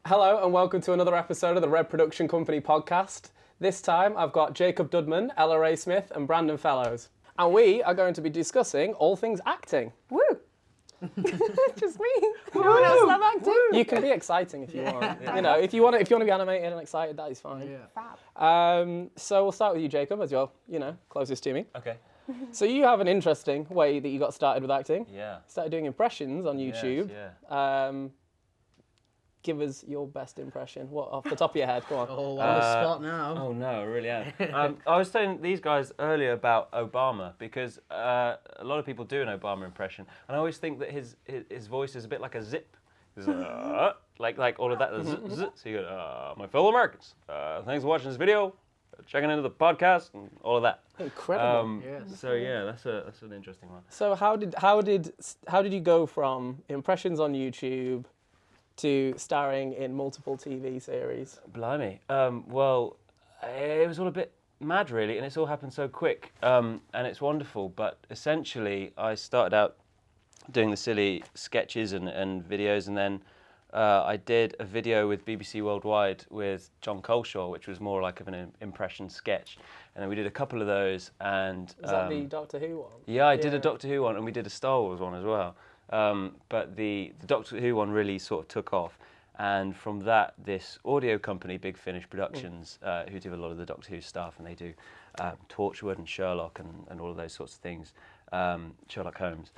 Hello and welcome to another episode of the Red Production Company podcast. This time I've got Jacob Dudman, Ella-Rae Smith and Brandon Fellows. And we are going to be discussing all things acting. Woo! Just me. No one else love acting. You can be exciting if you want. You know, if you want to be animated and excited, that is fine. Yeah. Fab. So we'll start with you, Jacob, as you're, closest to me. Okay. So you have an interesting way that you got started with acting. Yeah. Started doing impressions on YouTube. Yes, yeah. Give us your best impression. What, off the top of your head? Go on. Oh, on the spot now. Oh no, I really am. I was telling these guys earlier about Obama because a lot of people do an Obama impression, and I always think that his voice is a bit like a zip. Like all of that. So you go, my fellow Americans, thanks for watching this video, checking into the podcast, and all of that. Incredible. Yes. So yeah, that's an interesting one. So how did you go from impressions on YouTube to starring in multiple TV series? Blimey. Well, it was all a bit mad, really, and it's all happened so quick, and it's wonderful. But essentially, I started out doing the silly sketches and videos, and then I did a video with BBC Worldwide with John Coleshaw, which was more like of an impression sketch. And then we did a couple of those. And Was that the Doctor Who one? Yeah, I did a Doctor Who one, and we did a Star Wars one as well. But the Doctor Who one really sort of took off, and from that, this audio company, Big Finish Productions, who do a lot of the Doctor Who stuff, and they do Torchwood and Sherlock and all of those sorts of things, Sherlock Holmes,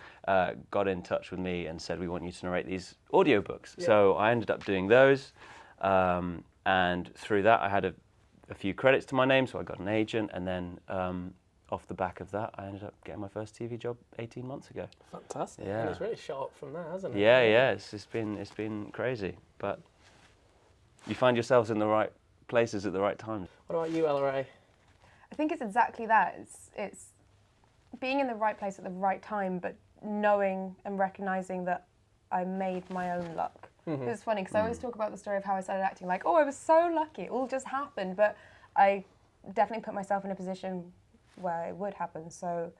got in touch with me and said, we want you to narrate these audiobooks. Yeah. So I ended up doing those, and through that I had a few credits to my name, so I got an agent, and then off the back of that, I ended up getting my first TV job 18 months ago. Fantastic. Yeah. And it's really shot up from there, hasn't it? Yeah. It's been crazy, but you find yourselves in the right places at the right times. What about you, Ella-Rae? I think it's exactly that. It's being in the right place at the right time, but knowing and recognising that I made my own luck. It's funny because I always talk about the story of how I started acting, like, oh, I was so lucky, it all just happened, but I definitely put myself in a position where it would happen. So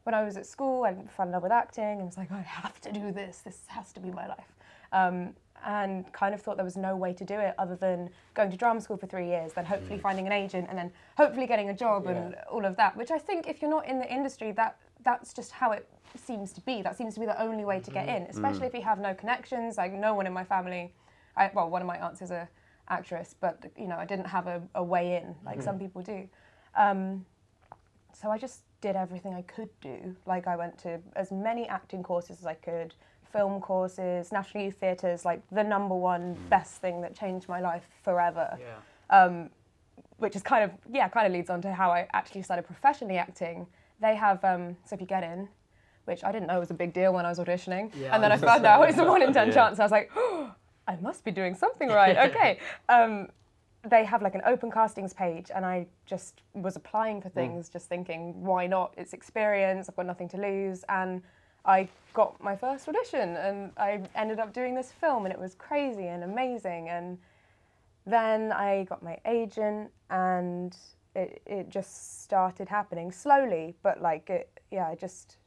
when I was at school, I fell in love with acting and was like, oh, I have to do this has to be my life. And kind of thought there was no way to do it other than going to drama school for 3 years, then hopefully finding an agent, and then hopefully getting a job and all of that, which I think if you're not in the industry, that's just how it seems to be. That seems to be the only way to get in, especially if you have no connections. Like, no one in my family, one of my aunts is an actress, but I didn't have a way in like some people do. So I just did everything I could do. Like, I went to as many acting courses as I could, film courses, National Youth Theatres, like the number one best thing that changed my life forever. Yeah. Which is kind of leads on to how I actually started professionally acting. They have, so if you get in, which I didn't know was a big deal when I was auditioning, and then I found out it's a 1 in 10 chance, and I was like, oh, I must be doing something right, okay. They have like an open castings page, and I just was applying for things, just thinking, why not? It's experience, I've got nothing to lose, and I got my first audition, and I ended up doing this film, and it was crazy and amazing. And then I got my agent, and it just started happening slowly, but I just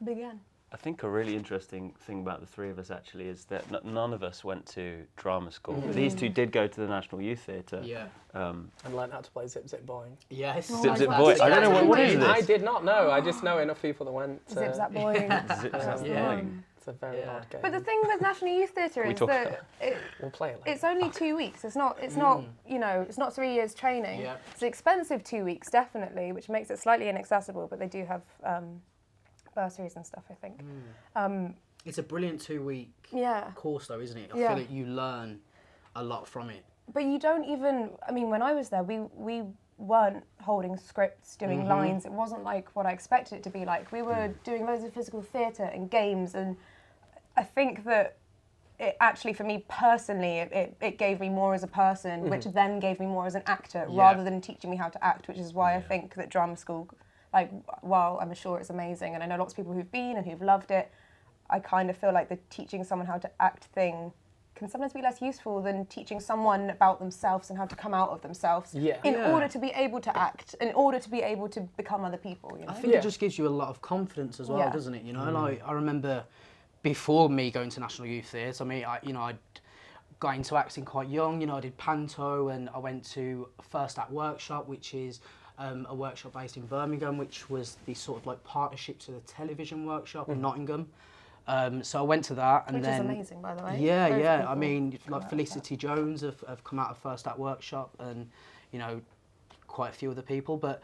began. I think a really interesting thing about the three of us actually is that none of us went to drama school. These two did go to the National Youth Theatre. Yeah. And learned how to play Zip Zip Boing. Yes. Zip Zip Boing. I don't know what is this. I did not know. I just know enough people that went to... Zip Zap Boing. Zip Zap Boing. It's a very hard game. But the thing with National Youth Theatre is that we'll play it later. it's only 2 weeks. It's not 3 years training. Yeah. It's an expensive 2 weeks, definitely, which makes it slightly inaccessible, but they do have bursaries and stuff, I think. It's a brilliant 2-week course, though, isn't it? I feel like you learn a lot from it. But you don't even, when I was there, we weren't holding scripts, doing lines. It wasn't like what I expected it to be like. We were doing loads of physical theatre and games, and I think that it actually, for me personally, it gave me more as a person, which then gave me more as an actor, rather than teaching me how to act, which is why I think that drama school, while I'm sure it's amazing, and I know lots of people who've been and who've loved it, I kind of feel like the teaching someone how to act thing can sometimes be less useful than teaching someone about themselves and how to come out of themselves in order to be able to act, in order to be able to become other people. I think it just gives you a lot of confidence as well, doesn't it? Like, I remember before me going to National Youth Theatre, I'd got into acting quite young. You know, I did panto, and I went to First Act Workshop, which is a workshop based in Birmingham, which was the sort of like partnership to the television workshop in Nottingham. So I went to that, and which then is amazing, by the way. Yeah. I mean, like Felicity Jones have come out of First Act Workshop, and you know, quite a few other people. But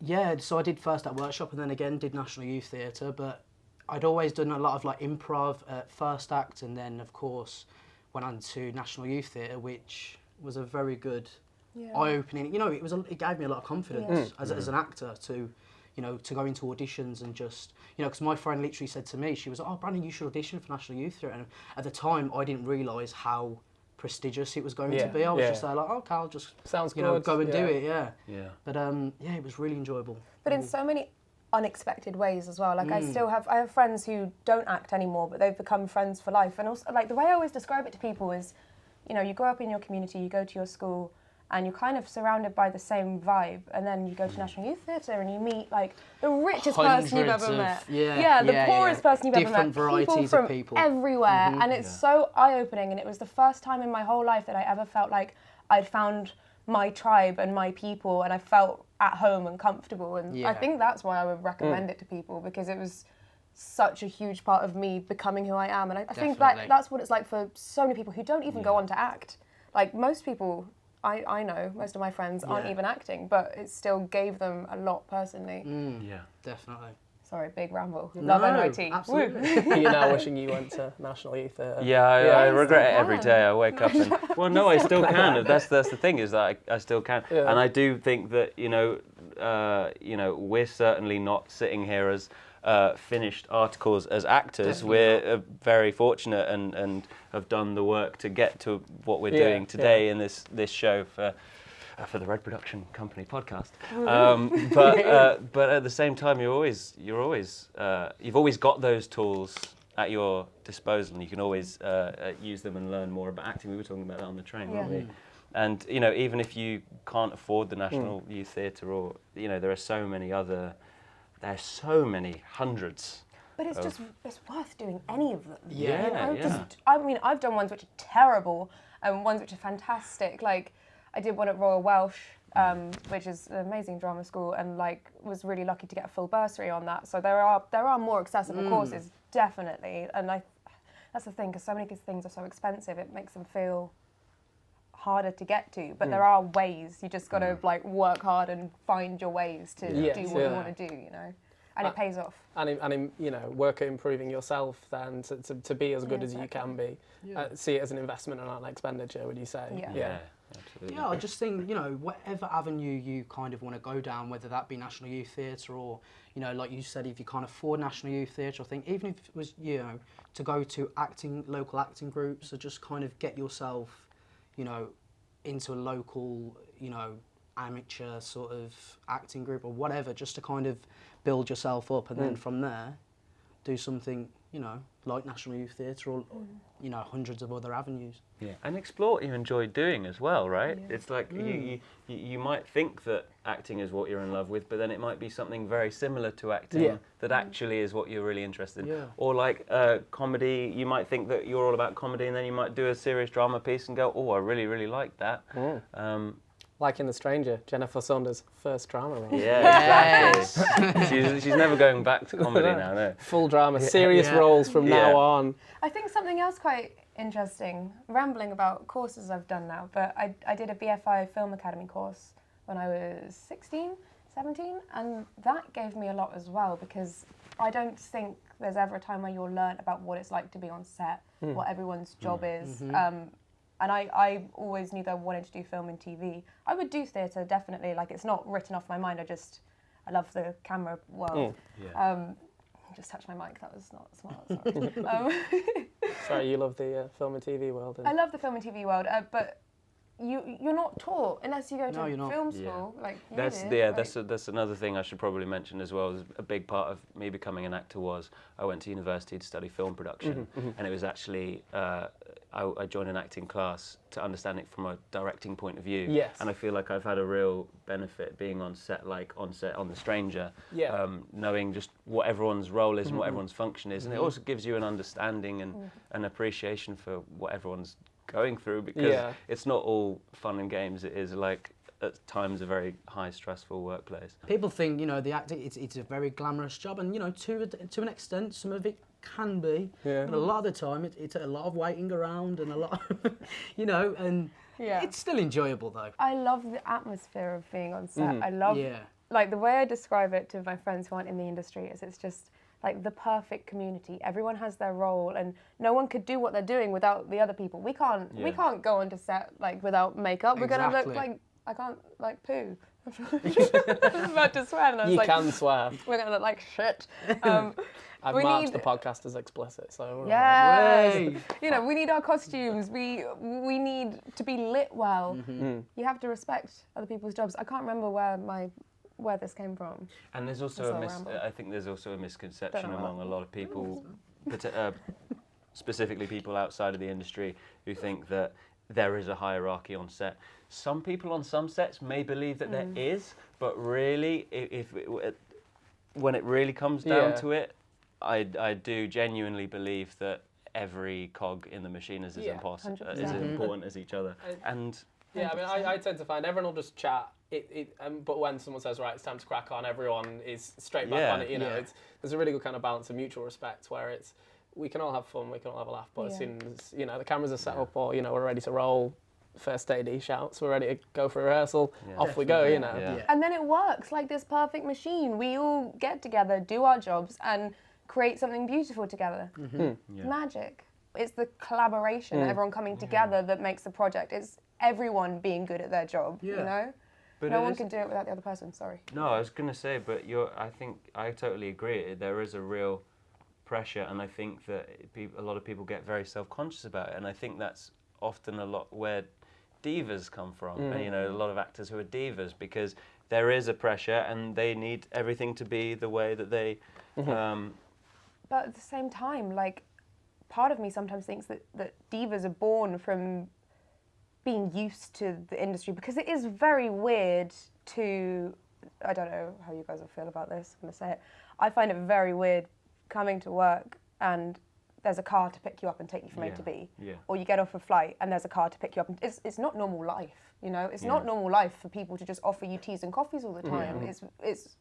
yeah, so I did First Act Workshop, and then again did National Youth Theatre. But I'd always done a lot of like improv at First Act, and then of course went on to National Youth Theatre, which was a very good, eye-opening. You know, it gave me a lot of confidence as an actor to, you know, to go into auditions and just, you know, because my friend literally said to me, she was like, "Oh, Brandon, you should audition for National Youth Theatre." And at the time, I didn't realise how prestigious it was going to be. I was just like, "Okay, I'll just go and do it." Yeah. But it was really enjoyable. But in so many unexpected ways as well. Like I have friends who don't act anymore, but they've become friends for life. And also, like, the way I always describe it to people is, you know, you grow up in your community, you go to your school, and you're kind of surrounded by the same vibe. And then you go to National Youth Theatre and you meet like the richest person you've ever met. The poorest person you've ever met. Different varieties from of people. Everywhere. And it's so eye-opening. And it was the first time in my whole life that I ever felt like I'd found my tribe and my people, and I felt at home and comfortable. And I think that's why I would recommend it to people, because it was such a huge part of me becoming who I am. And I think that's what it's like for so many people who don't even go on to act. Like most people, I know, most of my friends aren't even acting, but it still gave them a lot personally. Yeah, definitely. Sorry, big ramble. Love NYT. Absolutely. You're now wishing you went to National Youth Theatre. I regret it every day. I wake up and I still can. That's the thing, is that I still can. Yeah. And I do think that we're certainly not sitting here as finished articles as actors. Definitely we're very fortunate and have done the work to get to what we're doing today in this show for the Red Production Company podcast. But at the same time, you've always got those tools at your disposal, and you can always use them and learn more about acting. We were talking about that on the train, weren't we? And you know, even if you can't afford the National Youth Theatre, or you know, there are so many hundreds. But it's worth doing any of them. Yeah. I mean, I've done ones which are terrible and ones which are fantastic. Like, I did one at Royal Welsh, which is an amazing drama school, and like was really lucky to get a full bursary on that. So there are more accessible courses, definitely. And that's the thing, because so many things are so expensive, it makes them feel harder to get to. But there are ways. You just got to like work hard and find your ways to do what you want to do. You know. And it pays off. And you know, work at improving yourself then to be as good as you can be. See it as an investment and not an expenditure, would you say? Yeah. Absolutely. Yeah, I just think, you know, whatever avenue you kind of want to go down, whether that be National Youth Theatre or, you know, like you said, if you can't afford National Youth Theatre, I think even if it was, you know, to go to local acting groups, or just kind of get yourself, you know, into a local, you know, amateur sort of acting group or whatever, just to kind of build yourself up, and then from there do something, you know, like National Youth Theatre or you know, hundreds of other avenues. Yeah, and explore what you enjoy doing as well, right? Yeah. It's like you might think that acting is what you're in love with, but then it might be something very similar to acting that actually is what you're really interested in. Yeah. Or like comedy, you might think that you're all about comedy, and then you might do a serious drama piece and go, oh, I really, really like that. Like in The Stranger, Jennifer Saunders' first drama role. Yeah, exactly. she's never going back to comedy now, no. Full drama, serious roles from now on. I think something else quite interesting, rambling about courses I've done now, but I did a BFI Film Academy course when I was 16, 17, and that gave me a lot as well, because I don't think there's ever a time where you'll learn about what it's like to be on set, what everyone's job is. And I always knew that I wanted to do film and TV. I would do theatre, definitely. Like, it's not written off my mind. I love the camera world. Just touched my mic. That was not smart. Sorry. Sorry, you love the film and TV world. I love the film and TV world, but you're not taught unless you go to film school. Like that's another thing I should probably mention as well. A big part of me becoming an actor was I went to university to study film production, and it was actually I joined an acting class to understand it from a directing point of view. Yes. And I feel like I've had a real benefit being on set on The Stranger, knowing just what everyone's role is and what everyone's function is, and it also gives you an understanding and an appreciation for what everyone's going through, because Yeah. it's not all fun and games. It is like at times a very high stressful workplace. People think, the acting, it's a very glamorous job, and to an extent, some of it can be. Yeah. But a lot of the time, it's a lot of waiting around and a lot, and Yeah. it's still enjoyable though. I love the atmosphere of being on set. I love, Yeah. like, the way I describe it to my friends who aren't in the industry is it's just like the perfect community. Everyone has their role, and no one could do what they're doing without the other people. We can't go onto set like without makeup. We're gonna look Exactly. like, I can't, like, poo. I was about to swear, and I was You like, can swear. we're gonna look like shit. I've we marked need- the podcast as explicit, so... Yes. Way. You know, we need our costumes. We need to be lit well. You have to respect other people's jobs. I can't remember where this came from. And there's also That's all ramble. I think there's also a misconception Don't know among a lot of people, specifically people outside of the industry, who think that there is a hierarchy on set. Some people on some sets may believe that there is, but really, when it really comes down Yeah. to it, I do genuinely believe that every cog in the machine is as 100%. important as each other. And Yeah, I mean, I tend to find everyone will just chat. But when someone says, right, it's time to crack on, everyone is straight back Yeah, on it. You know, yeah. there's a really good kind of balance of mutual respect where we can all have fun, we can all have a laugh, but as Yeah. soon as, the cameras are set up or, we're ready to roll, first AD shouts, we're ready to go for rehearsal, off we go, Yeah. And then it works like this perfect machine. We all get together, do our jobs, and create something beautiful together. It's magic. It's the collaboration, everyone coming together that makes the project. It's everyone being good at their job, Yeah. But no it one is- can do it without the other person, sorry. No, I was going to say, but I think I totally agree. There is a real pressure, and I think that a lot of people get very self-conscious about it, and I think that's often a lot where divas come from. And, a lot of actors who are divas, because there is a pressure, and they need everything to be the way that they. But at the same time, like, part of me sometimes thinks that divas are born from being used to the industry, because it is very weird to, I don't know how you guys will feel about this, I'm going to say it, I find it very weird coming to work and there's a car to pick you up and take you from A to B, or you get off a flight and there's a car to pick you up. And it's not normal life, it's not normal life for people to just offer you teas and coffees all the time. It's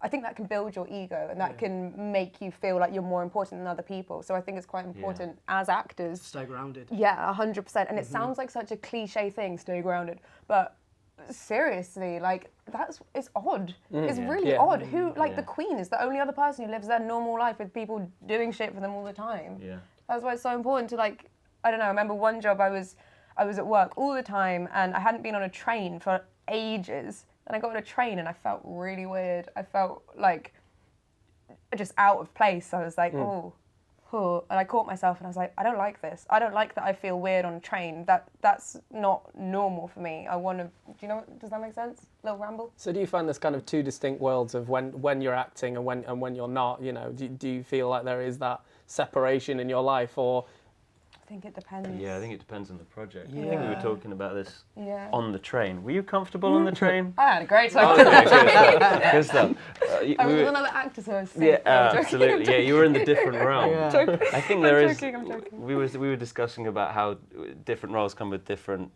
I think that can build your ego, and that can make you feel like you're more important than other people. So I think it's quite important as actors. Stay grounded. Yeah, 100%. And it sounds like such a cliche thing, stay grounded. But seriously, like, it's odd. It's really odd. Who, like, the Queen is the only other person who lives their normal life with people doing shit for them all the time. Yeah. That's why it's so important to, like, I don't know, I remember one job I was at work all the time, and I hadn't been on a train for ages. And I got on a train and I felt really weird. I felt like just out of place. I was like, oh. And I caught myself and I was like, I don't like this. I don't like that I feel weird on a train. That's not normal for me. I want to, does that make sense? Little ramble? So do you find there's kind of two distinct worlds of when you're acting and when you're not? Do you feel like there is that separation in your life, or? I think it depends. Yeah, I think it depends on the project. Yeah. I think we were talking about this Yeah. on the train. Were you comfortable on the train? I had a great time. Okay, good stuff. I was one of the actors who was sick. Yeah, No, I'm joking. absolutely. Yeah, you were in the different realm. Yeah. I think there is. I'm joking. We were discussing about how different roles come with different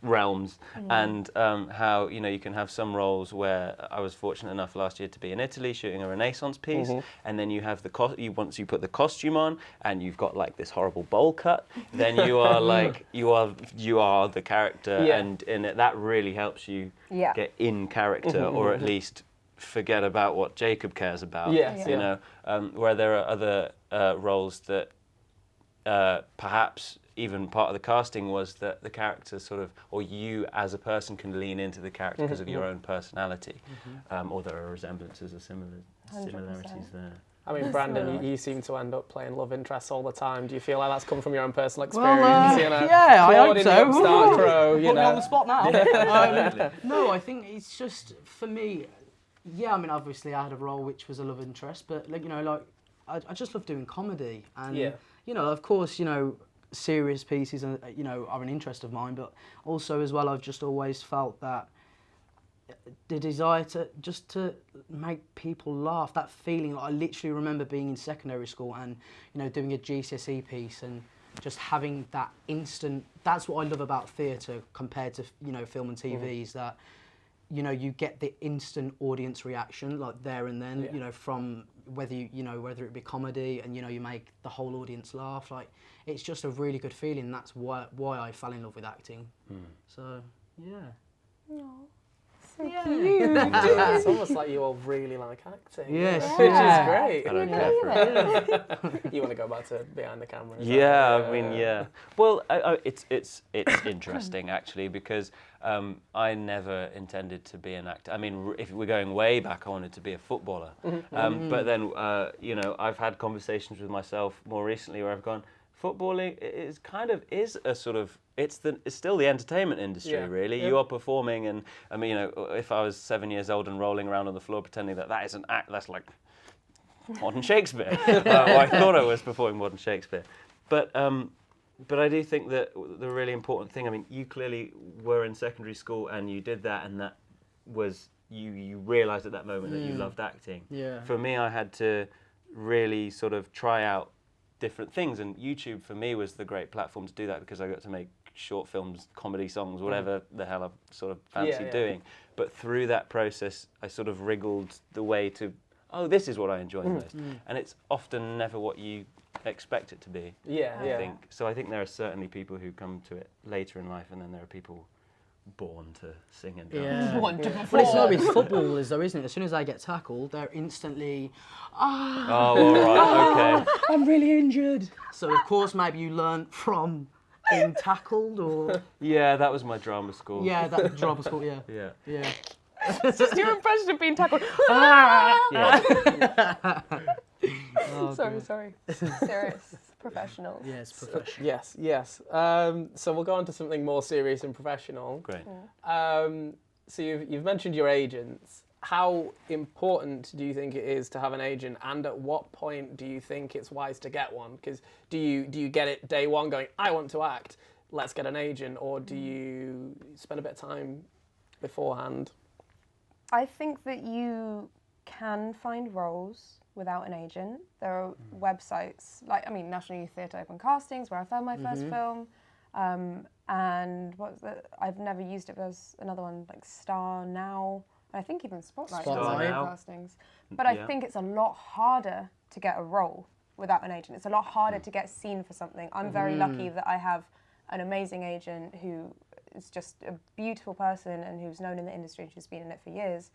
realms, and how you can have some roles where I was fortunate enough last year to be in Italy shooting a Renaissance piece, and then you have once you put the costume on and you've got like this horrible bowl cut, then you are like you are the character, and that really helps you get in character, or at least forget about what Jacob cares about. Where there are other roles that perhaps even part of the casting was that the character sort of, or you as a person can lean into the character because of your own personality, or there are resemblances or similarities there. I mean, Brandon, you seem to end up playing love interests all the time. Do you feel like that's come from your own personal Well, experience? yeah, I hope Claude in so. the Upstart Crow, Put me on the spot now. No, I think it's just, for me, I mean, obviously I had a role which was a love interest, but I just love doing comedy, and of course, serious pieces are an interest of mine, but also as well I've just always felt that the desire to make people laugh, that feeling. I literally remember being in secondary school and doing a GCSE piece and just having that instant. That's what I love about theatre compared to film and TV is that you get the instant audience reaction like there and then. From whether whether it be comedy and you make the whole audience laugh. Like it's just a really good feeling. That's why I fell in love with acting. So yeah. Aww. So Yeah. cute. It's almost like you all really like acting. Yes. Which Yeah. is great. I don't care for it. You want to go back to behind the camera? is that Yeah, right? I mean, yeah. Well, it's interesting actually because I never intended to be an actor. I mean, if we're going way back, I wanted to be a footballer. But then, I've had conversations with myself more recently where I've gone, footballing is a sort of it's still the entertainment industry, really. You are performing, and I mean, if I was 7 years old and rolling around on the floor pretending that is an act, that's like modern Shakespeare. I thought I was performing modern Shakespeare, but I do think that the really important thing. I mean, you clearly were in secondary school and you did that, and that was you realised at that moment that you loved acting. Yeah. For me, I had to really sort of try out different things, and YouTube for me was the great platform to do that because I got to make short films, comedy songs, whatever the hell I sort of fancied doing. But through that process, I sort of wriggled the way to, this is what I enjoy most. And it's often never what you expect it to be. I think. So I think there are certainly people who come to it later in life, and then there are people born to sing and dance. Yeah. Want to Well, it's perform. not with footballers though, isn't it? As soon as they get tackled, they're instantly, Oh, all right, okay. I'm really injured. So of course, maybe you learnt from being tackled, or Yeah, that was my drama school. that drama school. Yeah. Yeah. Just your impression of being tackled. Yeah. Oh, Sorry. Serious professionals. Yes, professional. Yes. So we'll go on to something more serious and professional. Great. So you've mentioned your agents. How important do you think it is to have an agent, and at what point do you think it's wise to get one? Because do you get it day one going, I want to act, let's get an agent, or do you spend a bit of time beforehand? I think that you can find roles without an agent. There are websites National Youth Theatre Open Castings, where I found my first film, and I've never used it, but there's another one like Star Now. I think even Spotlight does Spotlight. open castings. But I think it's a lot harder to get a role without an agent. It's a lot harder to get seen for something. I'm very lucky that I have an amazing agent who is just a beautiful person and who's known in the industry and she's been in it for years,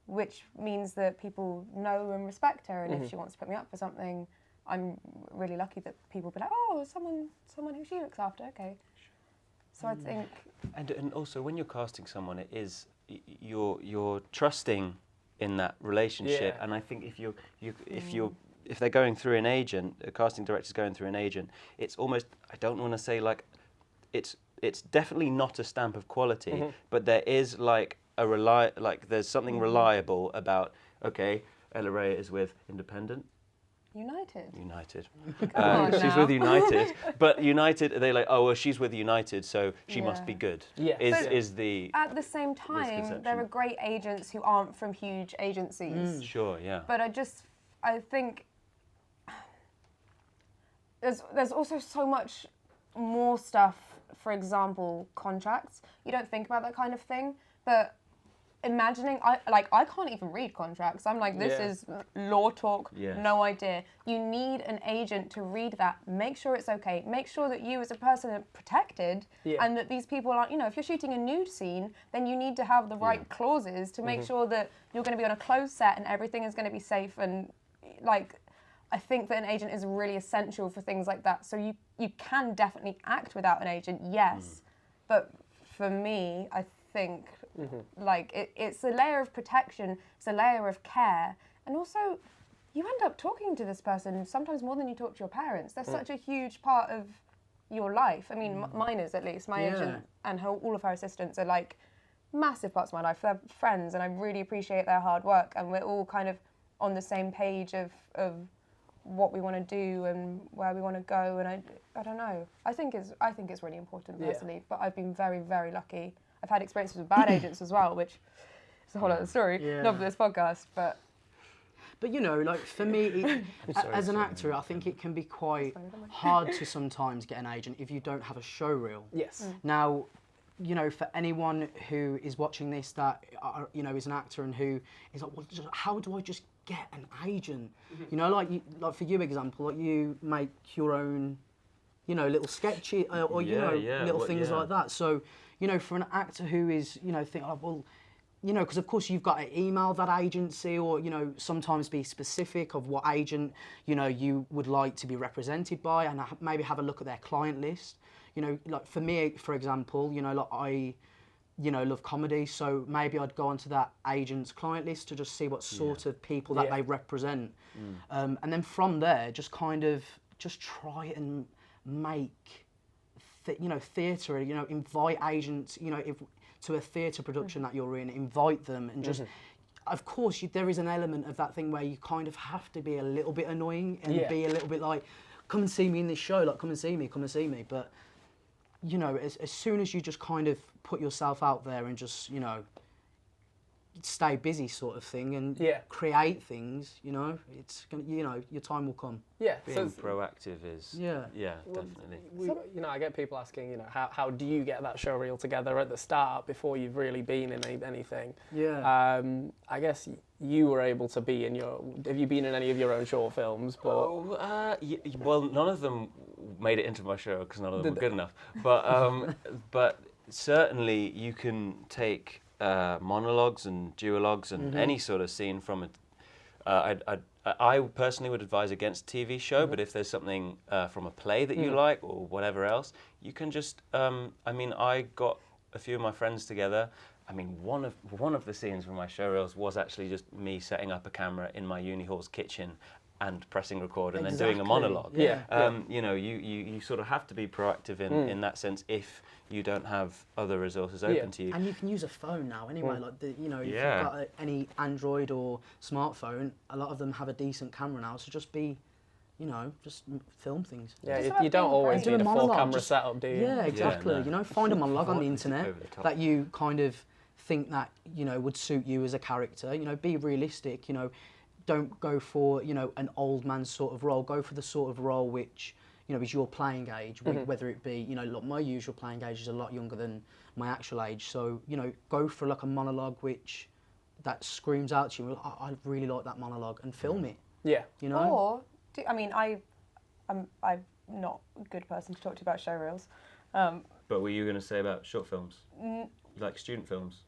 which means that people know and respect her, and if she wants to put me up for something, I'm really lucky that people be like, oh, someone who she looks after, okay. So I think... And also, when you're casting someone, it is you're trusting in that relationship, and I think if they're going through an agent, a casting director's going through an agent, it's almost, I don't want to say like, it's definitely not a stamp of quality, but there is like there's something reliable about, okay, Ella-Rae is with Independent. United. Come on she's now. with United, but United, they're like, oh, well, she's with United, so she must be good. Yeah. Is the At the same time, misconception. there are great agents who aren't from huge agencies. Sure, yeah. But I think there's also so much more stuff. For example, contracts. You don't think about that kind of thing, but imagining, I can't even read contracts. I'm like, this is law talk, no idea. You need an agent to read that, make sure it's okay, make sure that you as a person are protected, and that these people aren't, if you're shooting a nude scene, then you need to have the right clauses to make sure that you're going to be on a closed set and everything is going to be safe. And I think that an agent is really essential for things like that. So you can definitely act without an agent, yes, but for me, I think it's a layer of protection, it's a layer of care, and also you end up talking to this person sometimes more than you talk to your parents. They're such a huge part of your life. I mean, mine is, at least. My agent and all of her assistants are like massive parts of my life. They're friends, and I really appreciate their hard work, and we're all kind of on the same page of what we want to do and where we want to go. And I don't know. I think it's really important personally. But I've been very, very lucky. I've had experiences with bad agents as well, which is a whole other story. Not for this podcast, but But you know, like for me, as an actor, I think it can be quite hard to sometimes get an agent if you don't have a show reel. Yes. Now, you know, for anyone who is watching this that you know is an actor and who is like, well, how do I just get an agent? You know, like for you, example, like you make your own, you know, little sketchy or you know, little things like that. So, you know, for an actor who is, you know, think, oh, well, you know, because of course you've got to email that agency or, you know, sometimes be specific of what agent, you know, you would like to be represented by and maybe have a look at their client list. You know, like for me, for example, you know, like I, you know, love comedy, so maybe I'd go onto that agent's client list to just see what sort of people that they represent. And then from there, just kind of, just try and make, you know, theatre, you know, invite agents, you know, to a theatre production that you're in, invite them and just, of course, there is an element of that thing where you kind of have to be a little bit annoying and be a little bit like, come and see me in this show, like, come and see me. But, you know, as soon as you just kind of put yourself out there and just, you know, stay busy sort of thing and create things, you know, it's gonna, you know, your time will come. Yeah. Being proactive is definitely. You know, I get people asking, you know, how do you get that show reel together at the start before you've really been in anything? Yeah. I guess you were able to be in have you been in any of your own short films? But well, none of them made it into my show because none of them were good enough. But certainly you can take monologues and duologues and any sort of scene from it. I personally would advise against a TV show, but if there's something from a play that you like or whatever else, you can just. I mean, I got a few of my friends together. I mean, one of the scenes from my show reels was actually just me setting up a camera in my uni hall's kitchen and pressing record and then doing a monologue. You know, you sort of have to be proactive in that sense if you don't have other resources open to you. And you can use a phone now anyway, like, you know, if you've got any Android or smartphone, a lot of them have a decent camera now, so just be, you know, just film things. Yeah, you don't always need a full camera setup, do you? Yeah, exactly. You know, find a monologue on the internet that you kind of think that, you know, would suit you as a character. You know, be realistic, you know, don't go for, you know, an old man sort of role. Go for the sort of role which, you know, is your playing age, whether it be, you know, look, my usual playing age is a lot younger than my actual age. So, you know, go for like a monologue which that screams out to you, I really like that monologue, and film it. Yeah. You know? Or, I mean, I'm not a good person to talk to about show reels. But were you going to say about short films? Like student films?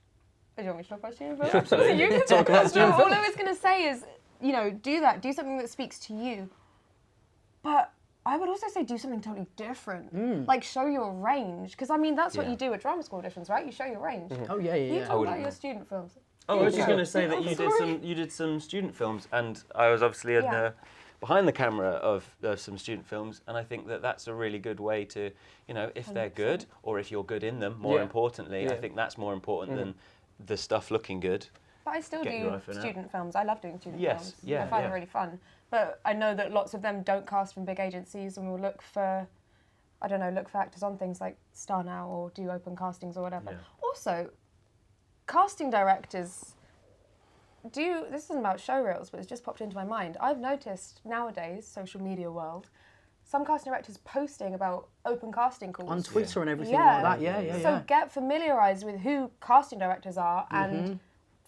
Do you want me to talk about student films? Yeah, absolutely. You can talk about student films. All I was going to say is, you know, do something that speaks to you. But I would also say do something totally different. Like show your range. Because, I mean, that's what you do at drama school auditions, right? You show your range. Oh, yeah. You talk about your student films. Oh, I was just going to say that you did some student films, and I was obviously behind the camera of some student films, and I think that that's a really good way to, you know, if they're good, or if you're good in them, more importantly, I think that's more important than the stuff looking good. But I still do student films. I love doing student films. Yeah, I find them really fun. But I know that lots of them don't cast from big agencies and will look for actors on things like Star Now or do open castings or whatever. Yeah. Also, casting directors this isn't about show reels, but it's just popped into my mind. I've noticed nowadays, social media world, some casting directors posting about open casting calls. On Twitter and everything like that, So get familiarised with who casting directors are and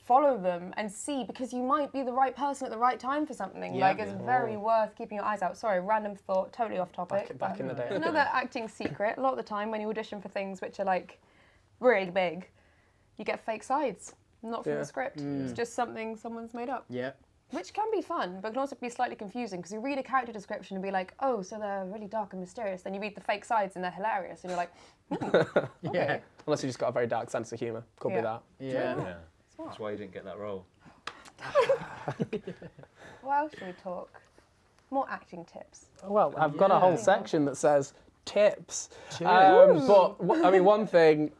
follow them and see, because you might be the right person at the right time for something. Like, it's very worth keeping your eyes out. Sorry, random thought, totally off topic. Back in the day. Another acting secret, a lot of the time when you audition for things which are like really big, you get fake sides, not from the script. It's just something someone's made up. Yeah. Which can be fun, but can also be slightly confusing, because you read a character description and be like, oh, so they're really dark and mysterious. Then you read the fake sides and they're hilarious, and you're like, okay. Unless you just got a very dark sense of humour. Could be that. Yeah. That's why you didn't get that role. What else should we talk? More acting tips. Well, I've got a whole section that says tips. But I mean, one thing,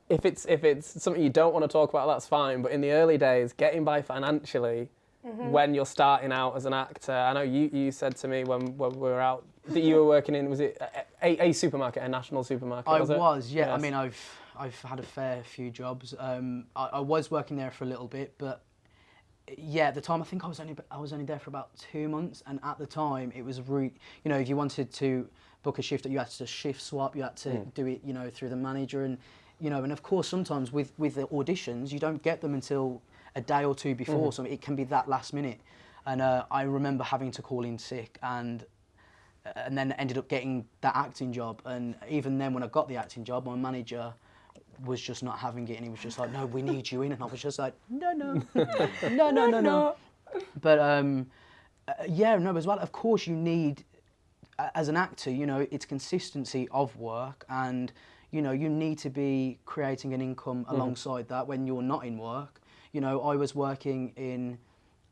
if it's something you don't want to talk about, that's fine. But in the early days, getting by financially when you're starting out as an actor, I know you said to me when we were out that you were working in, was it a supermarket, a national supermarket? I was, yeah. Yes. I mean, I've had a fair few jobs. I was working there for a little bit, but yeah, at the time I think I was only there for about 2 months, and at the time it was really, you know, if you wanted to book a shift, you had to shift swap, you had to do it, you know, through the manager, and you know, and of course sometimes with the auditions you don't get them until a day or two before, so it can be that last minute. And I remember having to call in sick, and then ended up getting that acting job. And even then, when I got the acting job, my manager was just not having it, and he was just like, "No, we need you in," and I was just like, "No, no." But yeah, no, as well. Of course, you need, as an actor, you know, it's consistency of work, and you know, you need to be creating an income alongside that when you're not in work. You know, I was working in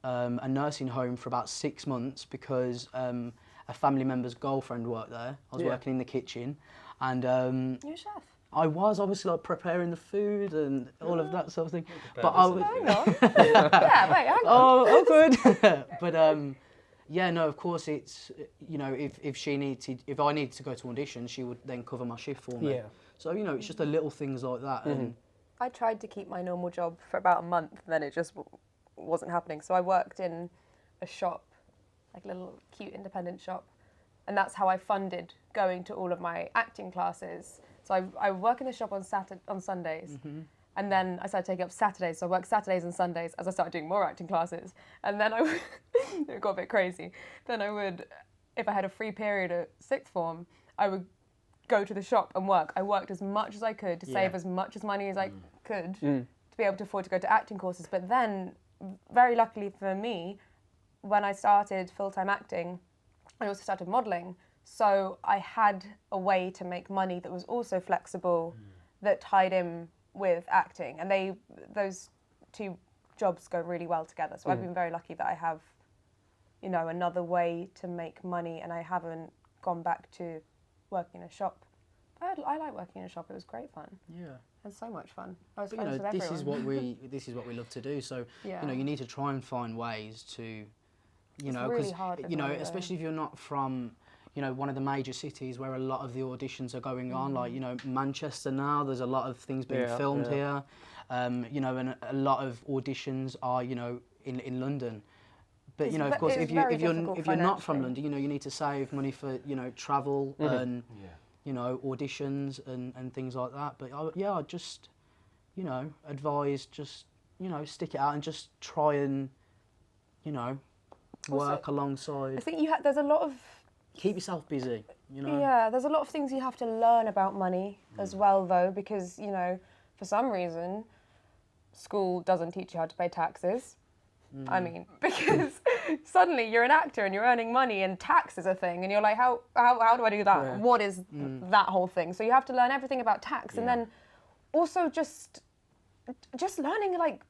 a nursing home for about 6 months because a family member's girlfriend worked there. I was working in the kitchen, and You're a chef. I was obviously like preparing the food and all of that sort of thing. But I Hang on. Yeah, wait, hang on. oh good. But yeah, no, of course it's, you know, if I needed to go to audition, she would then cover my shift for me. Yeah. So you know, it's just the little things like that. And I tried to keep my normal job for about a month, and then it just wasn't happening. So I worked in a shop, like a little cute independent shop, and that's how I funded going to all of my acting classes. So I work in the shop on Sundays, and then I started taking up Saturdays. So I worked Saturdays and Sundays as I started doing more acting classes, and then it got a bit crazy. Then I would, if I had a free period at sixth form, I would go to the shop and work. I worked as much as I could to save as much as money as I could to be able to afford to go to acting courses. But then, very luckily for me, when I started full-time acting, I also started modelling. So I had a way to make money that was also flexible, that tied in with acting. And those two jobs go really well together. So I've been very lucky that I have, you know, another way to make money, and I haven't gone back to working in a shop. I like working in a shop. It was great fun. yeah. It was so much fun. I was But, you friends know, with this everyone. is what we love to do. So Yeah. you know, you need to try and find ways to, you It's know, really because hard with you know, money, though. especially if you're not from, you know, one of the major cities where a lot of the auditions are going on, like, you know, Manchester now. There's a lot of things being filmed here, you know, and a lot of auditions are, you know, in London. But you know, of course, if you're not from London, you know, you need to save money for, you know, travel and you know, auditions and things like that. But I just, you know, advise, just, you know, stick it out and just try and, you know, work alongside. I think there's a lot of Keep yourself busy, you know. Yeah, there's a lot of things you have to learn about money as well, though, because, you know, for some reason, school doesn't teach you how to pay taxes. I mean, because suddenly you're an actor and you're earning money and tax is a thing, and you're like, how do I do that? Yeah. What is that whole thing? So you have to learn everything about tax, and then also just learning, like,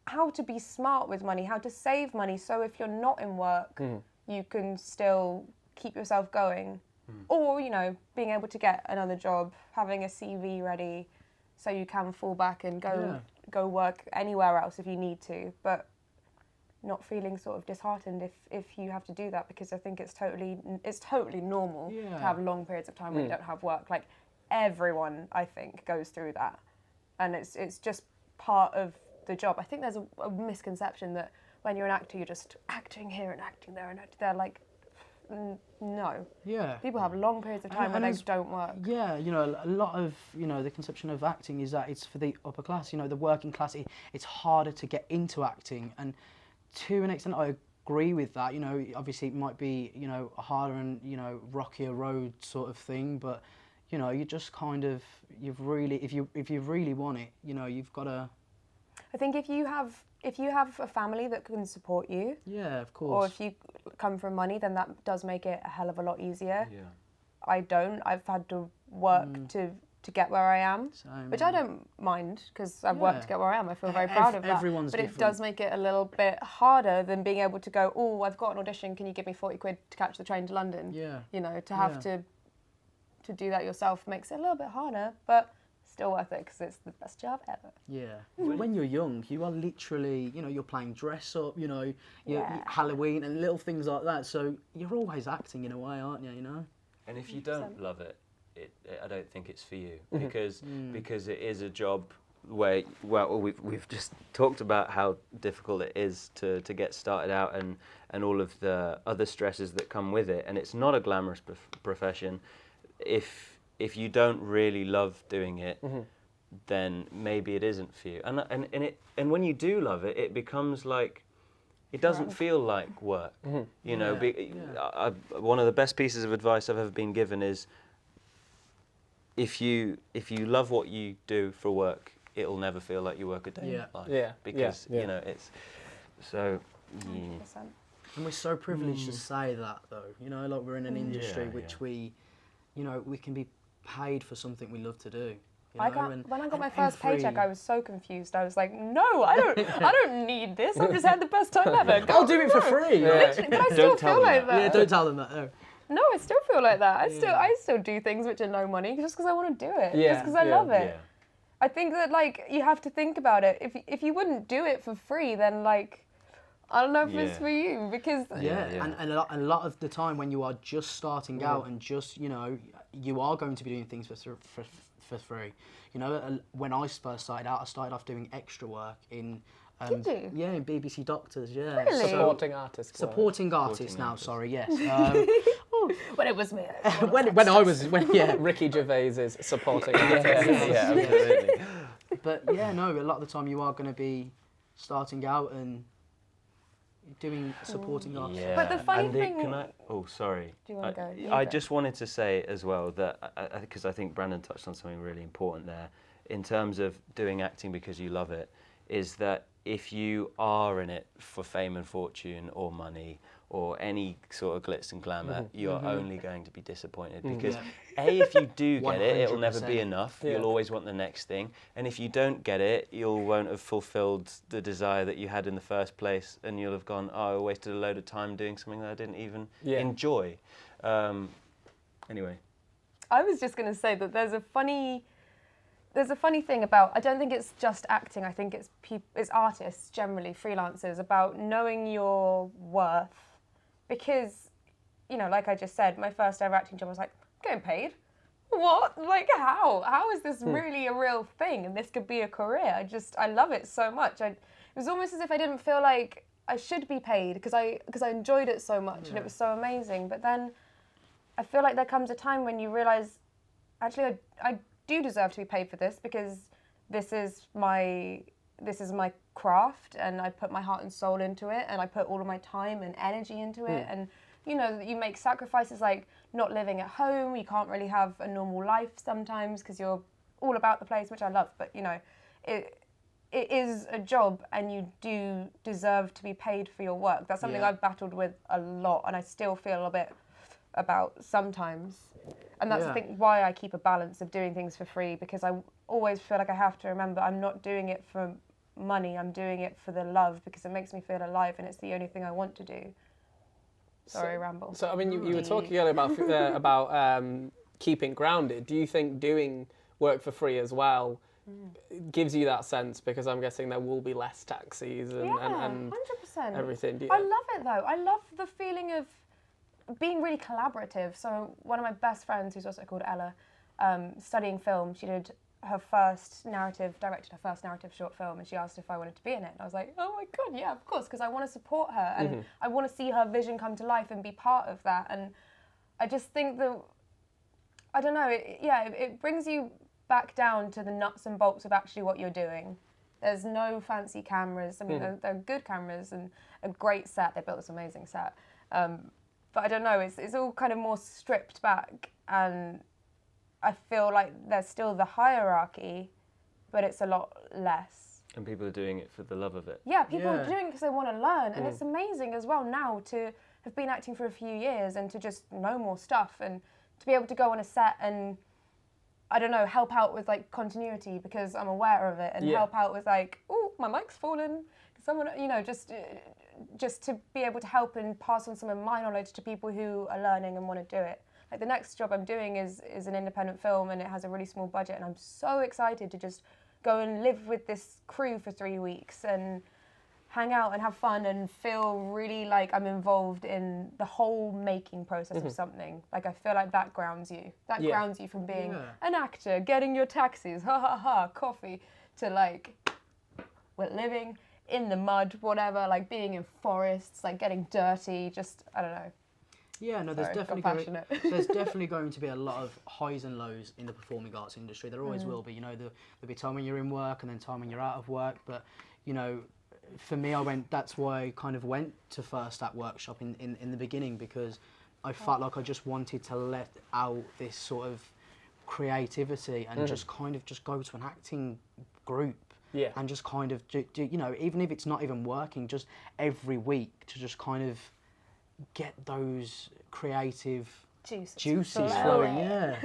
how to be smart with money, how to save money, so if you're not in work, you can still keep yourself going, or, you know, being able to get another job, having a CV ready so you can fall back and go work anywhere else if you need to, but not feeling sort of disheartened if you have to do that, because I think it's totally normal to have long periods of time when you don't have work. Like, everyone, I think, goes through that, and it's just part of the job. I think there's a misconception that when you're an actor, you're just acting here and acting there and acting there. Like, no. Yeah. People have long periods of time when they don't work. Yeah, you know, a lot of, you know, the conception of acting is that it's for the upper class, you know, the working class. It's harder to get into acting, and to an extent I agree with that. You know, obviously it might be, you know, a harder and, you know, rockier road sort of thing, but, you know, you just kind of, if you really want it, you know, you've got to. I think if you have a family that can support you, Yeah, of course. or if you come from money, then that does make it a hell of a lot easier. Yeah. I don't. I've had to work to get where I am, Same, which yeah. I don't mind, because I've worked to get where I am. I feel very proud of that. Everyone's but different. it does make it a little bit harder than being able to go, oh, I've got an audition, can you give me 40 quid to catch the train to London? Yeah. You know, to have to do that yourself makes it a little bit harder, but still worth it, because it's the best job ever. Yeah. When you're young, you are literally, you know, you're playing dress up, you know, you're Halloween and little things like that. So you're always acting in a way, aren't you? You know. And if you don't love it, I don't think it's for you, because it is a job where, well, we've just talked about how difficult it is to get started out and all of the other stresses that come with it, and it's not a glamorous profession. If you don't really love doing it, then maybe it isn't for you. And when you do love it, it becomes like, it doesn't feel like work. You know, one of the best pieces of advice I've ever been given is, if you love what you do for work, it'll never feel like you work a day in life. Because you know, it's so. 100%. And we're so privileged to say that, though. You know, like, we're in an industry which we, you know, we can be paid for something we love to do. You know? When I got my first paycheck, I was so confused. I was like, no, I don't need this. I've just had the best time ever. I'll do it for free. Literally, but I still feel like that. Yeah, don't tell them that. No. No, I still feel like that. I still do things which are no money just because I want to do it. Just because I love it. Yeah. I think that, like, you have to think about it. If you wouldn't do it for free, then, like, I don't know if it's for you, because And a lot of the time when you are just starting out and just, you know, you are going to be doing things for free. You know, when I first started out, I started off doing extra work in Did you? Yeah, in BBC Doctors, yeah. Really? Supporting artists. Supporting artists now, sorry, yes. When it was me. when I was, Ricky Gervais's supporting artist. Yeah, absolutely. But yeah, no, a lot of the time you are going to be starting out and doing supporting artists. Yeah. But the funny and thing... Oh, sorry. Do you want to go? You I go. just wanted to say as well that, because I think Brandon touched on something really important there, in terms of doing acting because you love it, is that if you are in it for fame and fortune or money or any sort of glitz and glamour, you're only going to be disappointed because if you do get it, it'll never be 100%. enough. You'll always want the next thing. And if you don't get it, you won't have fulfilled the desire that you had in the first place, and you'll have gone, oh, I wasted a load of time doing something that I didn't even enjoy. Anyway. I was just going to say that there's a funny thing about, I don't think it's just acting, I think it's artists generally, freelancers, about knowing your worth. Because, you know, like I just said, my first ever acting job, I was like, I'm getting paid. What? Like, how? How is this really a real thing? And this could be a career. I love it so much. It was almost as if I didn't feel like I should be paid because I enjoyed it so much and it was so amazing. But then I feel like there comes a time when you realise, actually, I do deserve to be paid for this because this is my craft and I put my heart and soul into it and I put all of my time and energy into it. And you know, you make sacrifices like not living at home. You can't really have a normal life sometimes because you're all about the place, which I love, but you know, it is a job and you do deserve to be paid for your work. That's something I've battled with a lot and I still feel a bit about sometimes. And that's I think why I keep a balance of doing things for free, because I always feel like I have to remember I'm not doing it for money, I'm doing it for the love because it makes me feel alive and it's the only thing I want to do. Sorry, ramble. So I mean, you were talking earlier about keeping grounded. Do you think doing work for free as well gives you that sense? Because I'm guessing there will be less taxis and 100%. everything. I love it though. I love the feeling of being really collaborative. So one of my best friends, who's also called Ella, studying film, she did directed her first narrative short film, and she asked if I wanted to be in it. And I was like, oh my God, yeah, of course, because I want to support her and I want to see her vision come to life and be part of that. And I just think that, I don't know, it brings you back down to the nuts and bolts of actually what you're doing. There's no fancy cameras. I mean, they're good cameras and a great set. They built this amazing set. But I don't know, it's all kind of more stripped back, and I feel like there's still the hierarchy, but it's a lot less. And people are doing it for the love of it. Yeah, people are doing it because they want to learn, and it's amazing as well now to have been acting for a few years and to just know more stuff and to be able to go on a set and, I don't know, help out with like continuity because I'm aware of it, and help out with like, oh, my mic's fallen. Someone, you know, just to be able to help and pass on some of my knowledge to people who are learning and want to do it. Like the next job I'm doing is an independent film and it has a really small budget, and I'm so excited to just go and live with this crew for 3 weeks and hang out and have fun and feel really like I'm involved in the whole making process of something. Like I feel like that grounds you. That grounds you from being an actor, getting your taxis, ha ha ha, coffee, to like, we're living in the mud, whatever, like being in forests, like getting dirty, just, I don't know. Yeah, no, there's Sorry, definitely got passionate. there's definitely going to be a lot of highs and lows in the performing arts industry. There always will be. You know, there'll be time when you're in work and then time when you're out of work. But you know, for me, that's why I kind of went to First Act Workshop in the beginning, because I felt like I just wanted to let out this sort of creativity and just kind of just go to an acting group. Yeah. And just kind of do, you know, even if it's not even working, just every week to just kind of get those creative juices flowing. Yeah.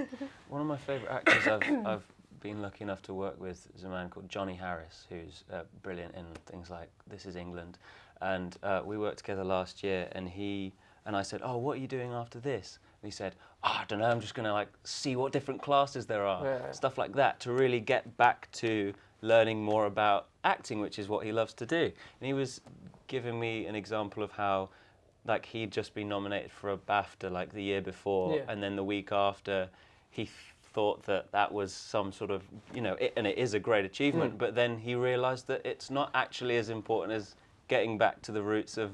One of my favourite actors I've been lucky enough to work with is a man called Johnny Harris, who's brilliant in things like This Is England. And we worked together last year, and I said, "Oh, what are you doing after this?" And he said, "Oh, I don't know, I'm just going to like see what different classes there are," stuff like that, to really get back to learning more about acting, which is what he loves to do. And he was giving me an example of how, like, he'd just been nominated for a BAFTA like the year before, and then the week after he thought that was some sort of, you know, and it is a great achievement, but then he realised that it's not actually as important as getting back to the roots of,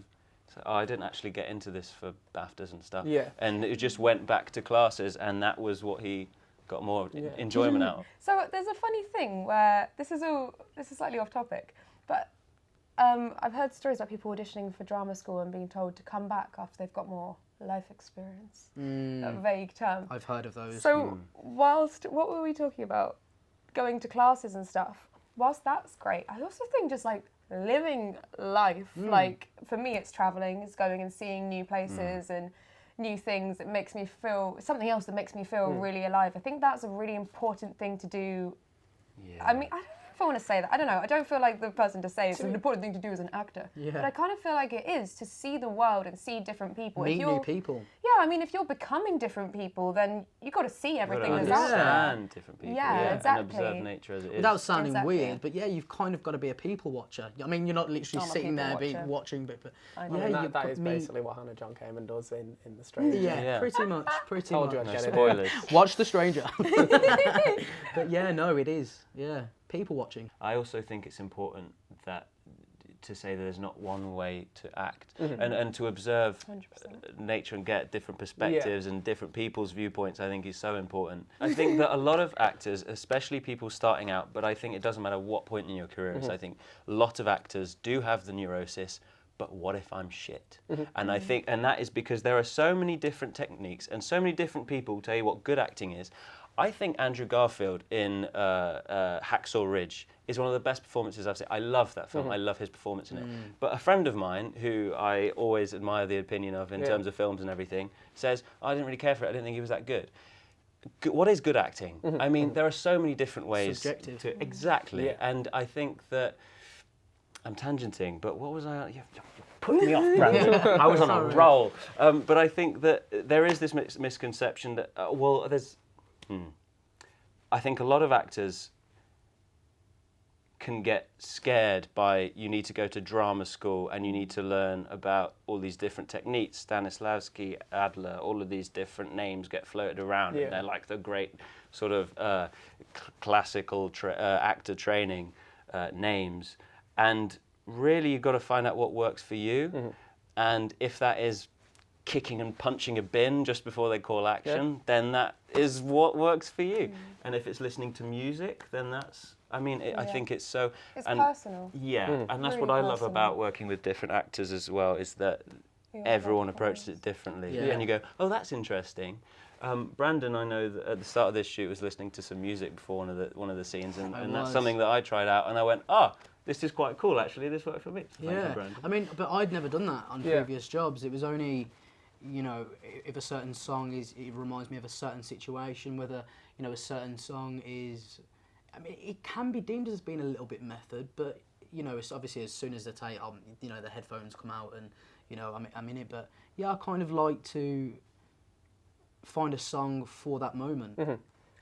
oh, I didn't actually get into this for BAFTAs and stuff. Yeah. And it just went back to classes, and that was what he got more enjoyment out of. So there's a funny thing where this is slightly off topic, but I've heard stories about people auditioning for drama school and being told to come back after they've got more life experience. A vague term. I've heard of those. So whilst, what were we talking about? Going to classes and stuff. Whilst that's great, I also think just like living life, like for me it's travelling, it's going and seeing new places and new things. It makes me feel, something else that makes me feel really alive. I think that's a really important thing to do. Yeah. I mean, I don't know if I want to say that. I don't know. I don't feel like the person to say it's an important thing to do as an actor. Yeah. But I kind of feel like it is, to see the world and see different people. Meet new people. Yeah, I mean, if you're becoming different people, then you've got to see everything that's out there. Understand different people. Yeah, exactly. And observe nature as it is. Without sounding weird, but yeah, you've kind of got to be a people watcher. I mean, you're not literally sitting there watching, but I mean, that is basically what Hannah John Kamen does in The Stranger. Yeah, pretty much. Told you I'd No get it. spoilers. Watch The Stranger. But yeah, no, it is. Yeah, people watching. I also think it's important that to say that there's not one way to act, and to observe 100%. nature and get different perspectives and different people's viewpoints, I think is so important. I think that a lot of actors, especially people starting out, but I think it doesn't matter what point in your career is, I think a lot of actors do have the neurosis, but what if I'm shit? And I think, and that is because there are so many different techniques and so many different people tell you what good acting is. I think Andrew Garfield in Hacksaw Ridge is one of the best performances I've seen. I love that film. I love his performance in it. But a friend of mine, who I always admire the opinion of in terms of films and everything, says, I didn't really care for it. I didn't think he was that good. What is good acting? I mean, there are so many different ways. Subjective. To exactly. Yeah. And I think that, I'm tangenting, but what was I... You put me off, Brandon. I was on a roll. But I think that there is this misconception that, well, there's... I think a lot of actors can get scared by, you need to go to drama school and you need to learn about all these different techniques. Stanislavski, Adler, all of these different names get floated around, and they're like the great sort of classical actor training names. And really, you've got to find out what works for you. And if that is kicking and punching a bin just before they call action, then that is what works for you. And if it's listening to music, then that's, I mean, I think it's so... It's personal. Yeah, and that's Really what I love personal. about working with different actors as well, is that everyone approaches it differently. And you go, oh, that's interesting. Brandon, I know that at the start of this shoot was listening to some music before one of the scenes, and that's something that I tried out, and I went, this is quite cool, actually. This worked for me. Thank you, Brandon. I mean, but I'd never done that on previous jobs. It was only, you know, if a certain song it reminds me of a certain situation, whether, you know, a certain song is, I mean, it can be deemed as being a little bit method, but, you know, it's obviously as soon as the you know, the headphones come out and, you know, I'm in it. But yeah, I kind of like to find a song for that moment.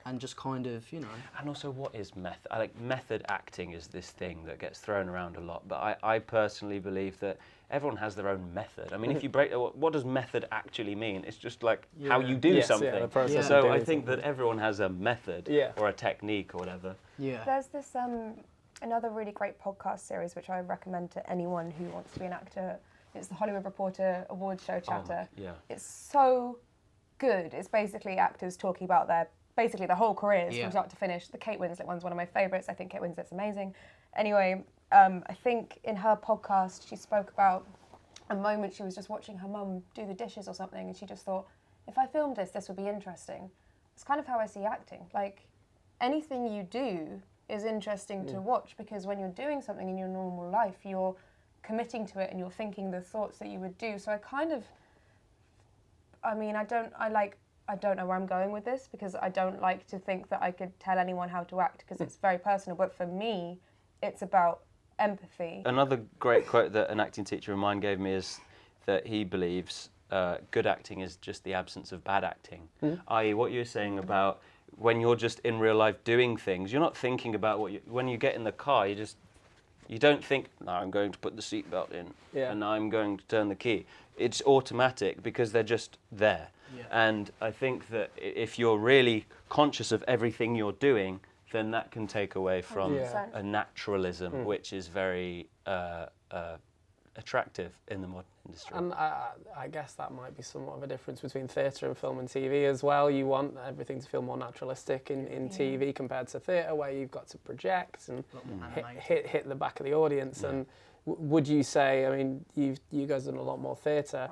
And just kind of, you know. And also, what is method? Method acting is this thing that gets thrown around a lot. But I personally believe that everyone has their own method. I mean, if you break, what does method actually mean? It's just like how you do something. The process So I think that everyone has a method or a technique or whatever. Yeah. There's this another really great podcast series which I recommend to anyone who wants to be an actor. It's the Hollywood Reporter Awards Show Chatter. Yeah. It's so good. It's basically actors talking about their the whole careers from start to finish. The Kate Winslet one's one of my favourites. I think Kate Winslet's amazing. Anyway, I think in her podcast she spoke about a moment she was just watching her mum do the dishes or something, and she just thought, if I filmed this would be interesting. It's kind of how I see acting. Like, anything you do is interesting to watch, because when you're doing something in your normal life, you're committing to it and you're thinking the thoughts that you would do. So I don't know where I'm going with this, because I don't like to think that I could tell anyone how to act, because it's very personal. But for me, it's about empathy. Another great quote that an acting teacher of mine gave me is that he believes good acting is just the absence of bad acting. I.e., what you're saying about when you're just in real life doing things, you're not thinking about when you get in the car, you don't think, no, I'm going to put the seatbelt in and I'm going to turn the key. It's automatic because they're just there. Yeah. And I think that if you're really conscious of everything you're doing, then that can take away from a naturalism, which is very attractive in the modern industry. And I guess that might be somewhat of a difference between theatre and film and TV as well. You want everything to feel more naturalistic in TV compared to theatre, where you've got to project and hit the back of the audience. And would you say, I mean, you guys have done a lot more theatre.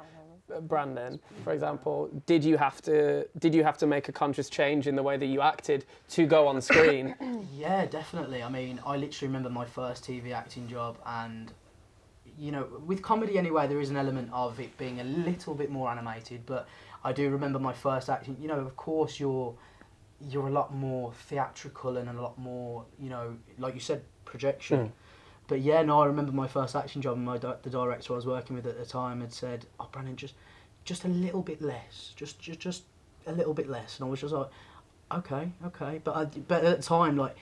Brandon, for example, did you have to make a conscious change in the way that you acted to go on screen? Yeah, definitely. I mean, I literally remember my first TV acting job, and you know, with comedy anyway, there is an element of it being a little bit more animated, but I do remember my first acting, you know, of course you're a lot more theatrical and a lot more, you know, like you said, projection. But yeah, no, I remember my first acting job, and the director I was working with at the time had said, "Oh, Brandon, just a little bit less, just a little bit less." And I was just like, okay. But at the time, like,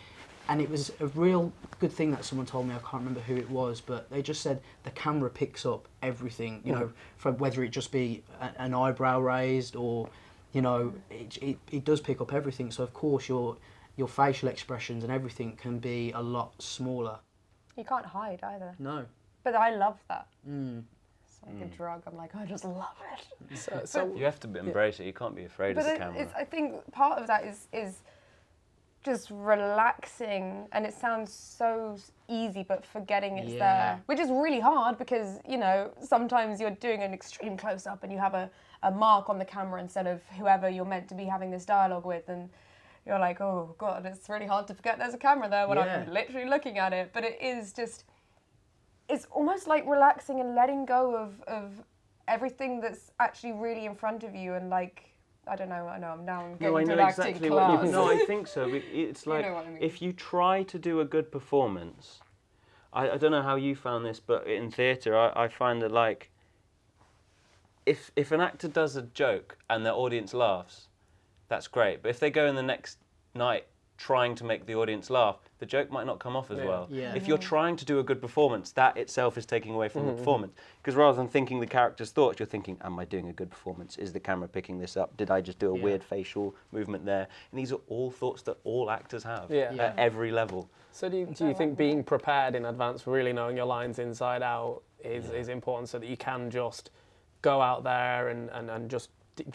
and it was a real good thing that someone told me. I can't remember who it was, but they just said the camera picks up everything, you know, from whether it just be an eyebrow raised or, you know, it does pick up everything. So of course your facial expressions and everything can be a lot smaller. You can't hide either. No. But I love that. It's like a drug. I'm like, I just love it. So you have to embrace it. You can't be afraid of the camera. I think part of that is just relaxing, and it sounds so easy, but forgetting it's there, which is really hard, because, you know, sometimes you're doing an extreme close-up and you have a mark on the camera instead of whoever you're meant to be having this dialogue with, and you're like, oh God, it's really hard to forget there's a camera there when I'm literally looking at it. But it is just, it's almost like relaxing and letting go of everything that's actually really in front of you, and like, I don't know, I'm going to an acting class. No, I think so. It's like, you know what I mean. If you try to do a good performance, I don't know how you found this, but in theatre, I find that, like, if an actor does a joke and the audience laughs, that's great. But if they go in the next night trying to make the audience laugh, the joke might not come off as well. Yeah. If you're trying to do a good performance, that itself is taking away from the performance. Because rather than thinking the character's thoughts, you're thinking, am I doing a good performance? Is the camera picking this up? Did I just do a weird facial movement there? And these are all thoughts that all actors have at every level. So do you think being prepared in advance, really knowing your lines inside out is important, so that you can just go out there and just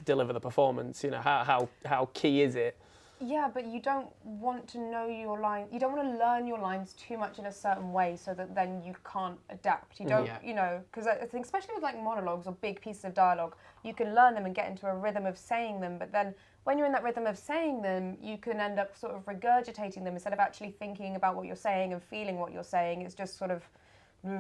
deliver the performance? You know, how key is it? Yeah, but you don't want to know your line. You don't want to learn your lines too much in a certain way, so that then you can't adapt. You don't, you know, because I think especially with like monologues or big pieces of dialogue, you can learn them and get into a rhythm of saying them. But then when you're in that rhythm of saying them, you can end up sort of regurgitating them instead of actually thinking about what you're saying and feeling what you're saying. It's just sort of. Yeah,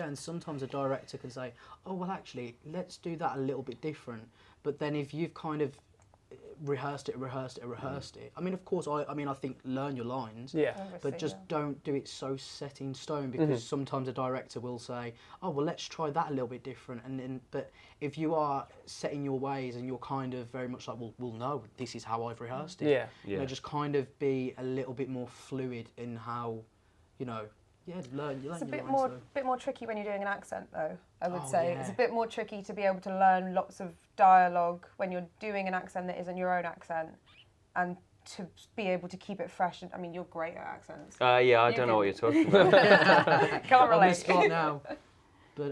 and sometimes a director can say, "Oh, well, actually, let's do that a little bit different." But then if you've kind of rehearsed it. I mean, of course, I think learn your lines, but just don't do it so set in stone, because sometimes a director will say, "Oh, well, let's try that a little bit different," and then, but if you are set in your ways and you're kind of very much like, "Well, no, this is how I've rehearsed it," you know, just kind of be a little bit more fluid in how, you know. Yeah, learn it's a bit more tricky when you're doing an accent, though, I would say. It's a bit more tricky to be able to learn lots of dialogue when you're doing an accent that isn't your own accent. and to be able to keep it fresh. And I mean, you're great at accents. Yeah, I You don't know can- what you're talking about. Can't On the relate. spot now. But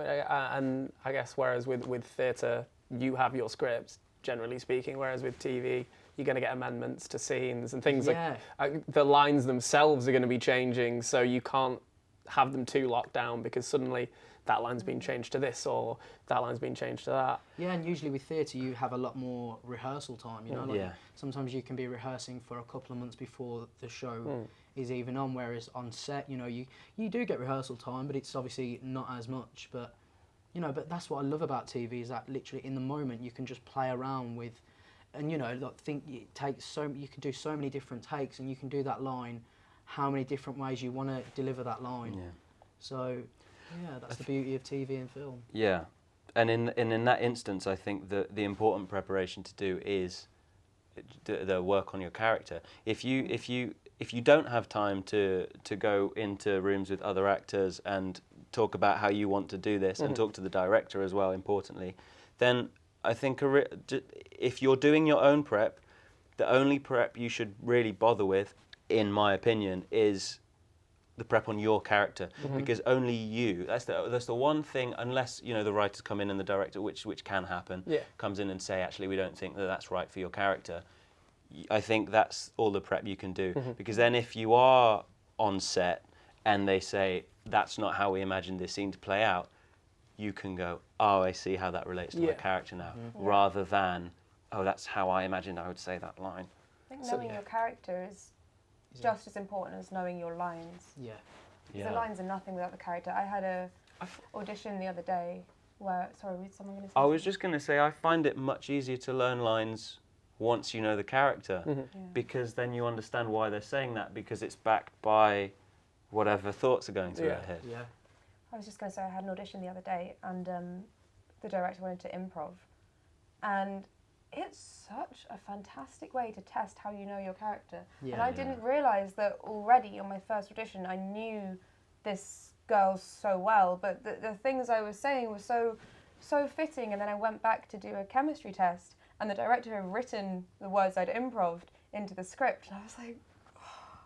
And I guess whereas with theatre, you have your scripts, generally speaking, whereas with TV, you're going to get amendments to scenes and things Yeah. like the lines themselves are going to be changing, so you can't have them too locked down because suddenly that line's been changed to this or that line's been changed to that. yeah, and usually with theatre you have a lot more rehearsal time, you know, like Yeah. sometimes you can be rehearsing for a couple of months before the show is even on, whereas on set, you know, you do get rehearsal time, but it's obviously not as much. But you know, but that's what I love about TV, is that literally in the moment you can just play around with, and you know, like you can do so many different takes, and you can do that line how many different ways you want to deliver that line. Yeah. So yeah, that's the beauty of TV and film. Yeah, and in that instance, I think the important preparation to do is the work on your character. If you don't have time to go into rooms with other actors and talk about how you want to do this and talk to the director as well, importantly, then I think if you're doing your own prep, the only prep you should really bother with, in my opinion, is the prep on your character, because only you. That's the one thing. Unless you know the writers come in and the director, which can happen, comes in and say, actually, we don't think that that's right for your character. I think that's all the prep you can do, because then if you are on set and they say that's not how we imagined this scene to play out, you can go, oh, I see how that relates to my character now, rather than, oh, that's how I imagined I would say that line. I think knowing your character is just as important as knowing your lines. Yeah. 'Cause the lines are nothing without the character. I had a audition the other day where, sorry, was someone going to say I was just going to say, I find it much easier to learn lines once you know the character, because then you understand why they're saying that, because it's backed by whatever thoughts are going through their head. Yeah. I was just going to say I had an audition the other day, and the director wanted to improv, and it's such a fantastic way to test how you know your character. Yeah, and I didn't realise that already on my first audition I knew this girl so well, but the things I was saying were so fitting, and then I went back to do a chemistry test, and the director had written the words I'd improved into the script, and I was like, oh,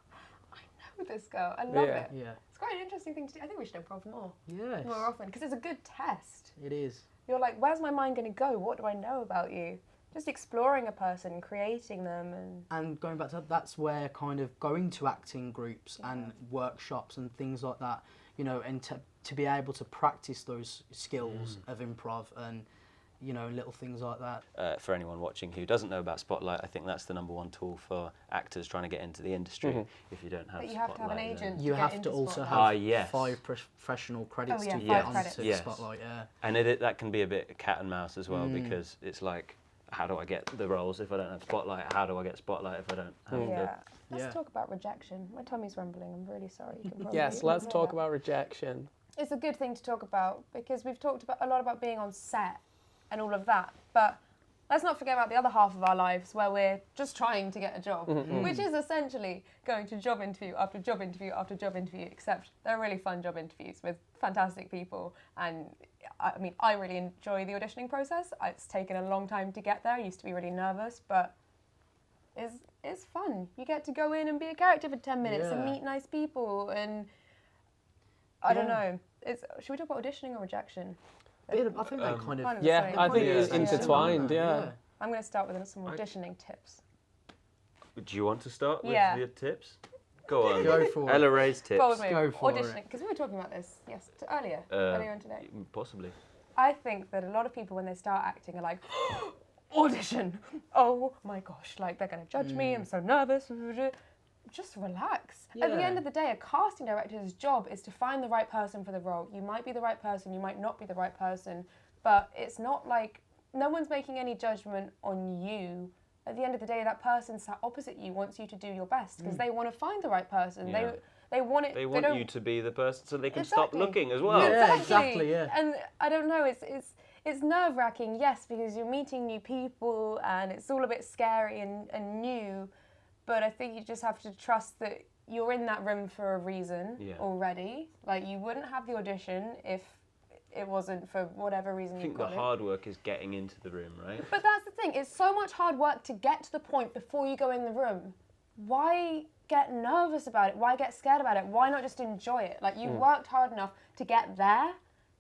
I know this girl, I love it. Yeah. It's quite an interesting thing to do. I think we should improv more Yes. often, because it's a good test. It is. You're like, where's my mind going to go? What do I know about you? Just exploring a person, creating them, And going back to that, that's where kind of going to acting groups and workshops and things like that, you know, and to be able to practice those skills of improv and, you know, little things like that. For anyone watching who doesn't know about Spotlight, I think that's the #1 tool for actors trying to get into the industry. If you don't have but you have to have an Spotlight, then- agent. You to have get to into also Spotlight. have 5 professional credits Oh, yeah, to 5 get credits. onto Yes. Spotlight, yeah. And that can be a bit cat and mouse as well, because it's like, how do I get the roles if I don't have Spotlight? How do I get Spotlight if I don't have Yeah. Let's Yeah. talk about rejection. My tummy's rumbling. I'm really sorry. You can probably Yes, let's ignore talk that. about rejection. It's a good thing to talk about because we've talked about a lot about being on set and all of that, but let's not forget about the other half of our lives where we're just trying to get a job, which is essentially going to job interview after job interview after job interview, except they're really fun job interviews with fantastic people. And I mean, I really enjoy the auditioning process. It's taken a long time to get there. I used to be really nervous, but it's fun. You get to go in and be a character for 10 minutes and Yeah. meet nice people, and I don't know. Should we talk about auditioning or rejection? I think they kind of... Kind of the Yeah, same. I think Yeah, it's yeah. intertwined, yeah. I'm going to start with some auditioning tips. Do you want to start with Yeah. your tips? Go on. Go for it. Ella-Rae's tips. Bold move. go for auditioning, it. because we were talking about this earlier on today. Possibly. I think that a lot of people when they start acting are like, audition. Oh my gosh, like they're going to judge me. I'm so nervous. Just relax. At the Yeah. end of the day, a casting director's job is to find the right person for the role. You might be the right person, you might not be the right person, but it's not like no one's making any judgment on you. At the end of the day, that person sat opposite you wants you to do your best because they want to find the right person. Yeah. They want it. They want don't- you to be the person so they can stop Exactly. looking as well. Yeah. exactly, yeah. And I don't know, it's nerve-wracking, yes, because you're meeting new people and it's all a bit scary and new, but I think you just have to trust that you're in that room for a reason Yeah. already. Like, you wouldn't have the audition if it wasn't for whatever reason I you think got the it. hard work is getting into the room, right? But that's the thing, it's so much hard work to get to the point before you go in the room. Why get nervous about it? Why get scared about it? Why not just enjoy it? Like, you've worked hard enough to get there,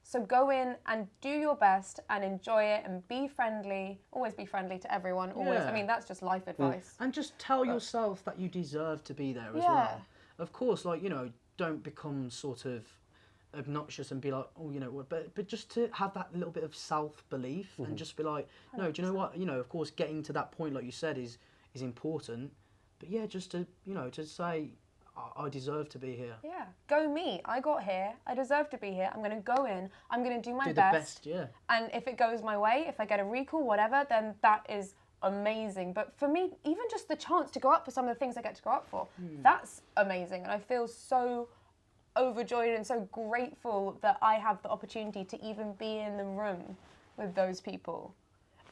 so go in and do your best and enjoy it and be friendly. Always be friendly to everyone, always. Yeah. I mean, that's just life advice. And just tell yourself that you deserve to be there as Yeah. well. Of course, like, you know, don't become sort of obnoxious and be like, oh, you know what, but just to have that little bit of self-belief and just be like, no, do you know what, you know, of course, getting to that point, like you said, is important. But yeah, just to, you know, to say, I deserve to be here. Yeah, go me. I got here. I deserve to be here. I'm going to go in. I'm going to do my Do the best. best, yeah. And if it goes my way, if I get a recall, whatever, then that is amazing. But for me, even just the chance to go up for some of the things I get to go up for, that's amazing. And I feel so overjoyed and so grateful that I have the opportunity to even be in the room with those people.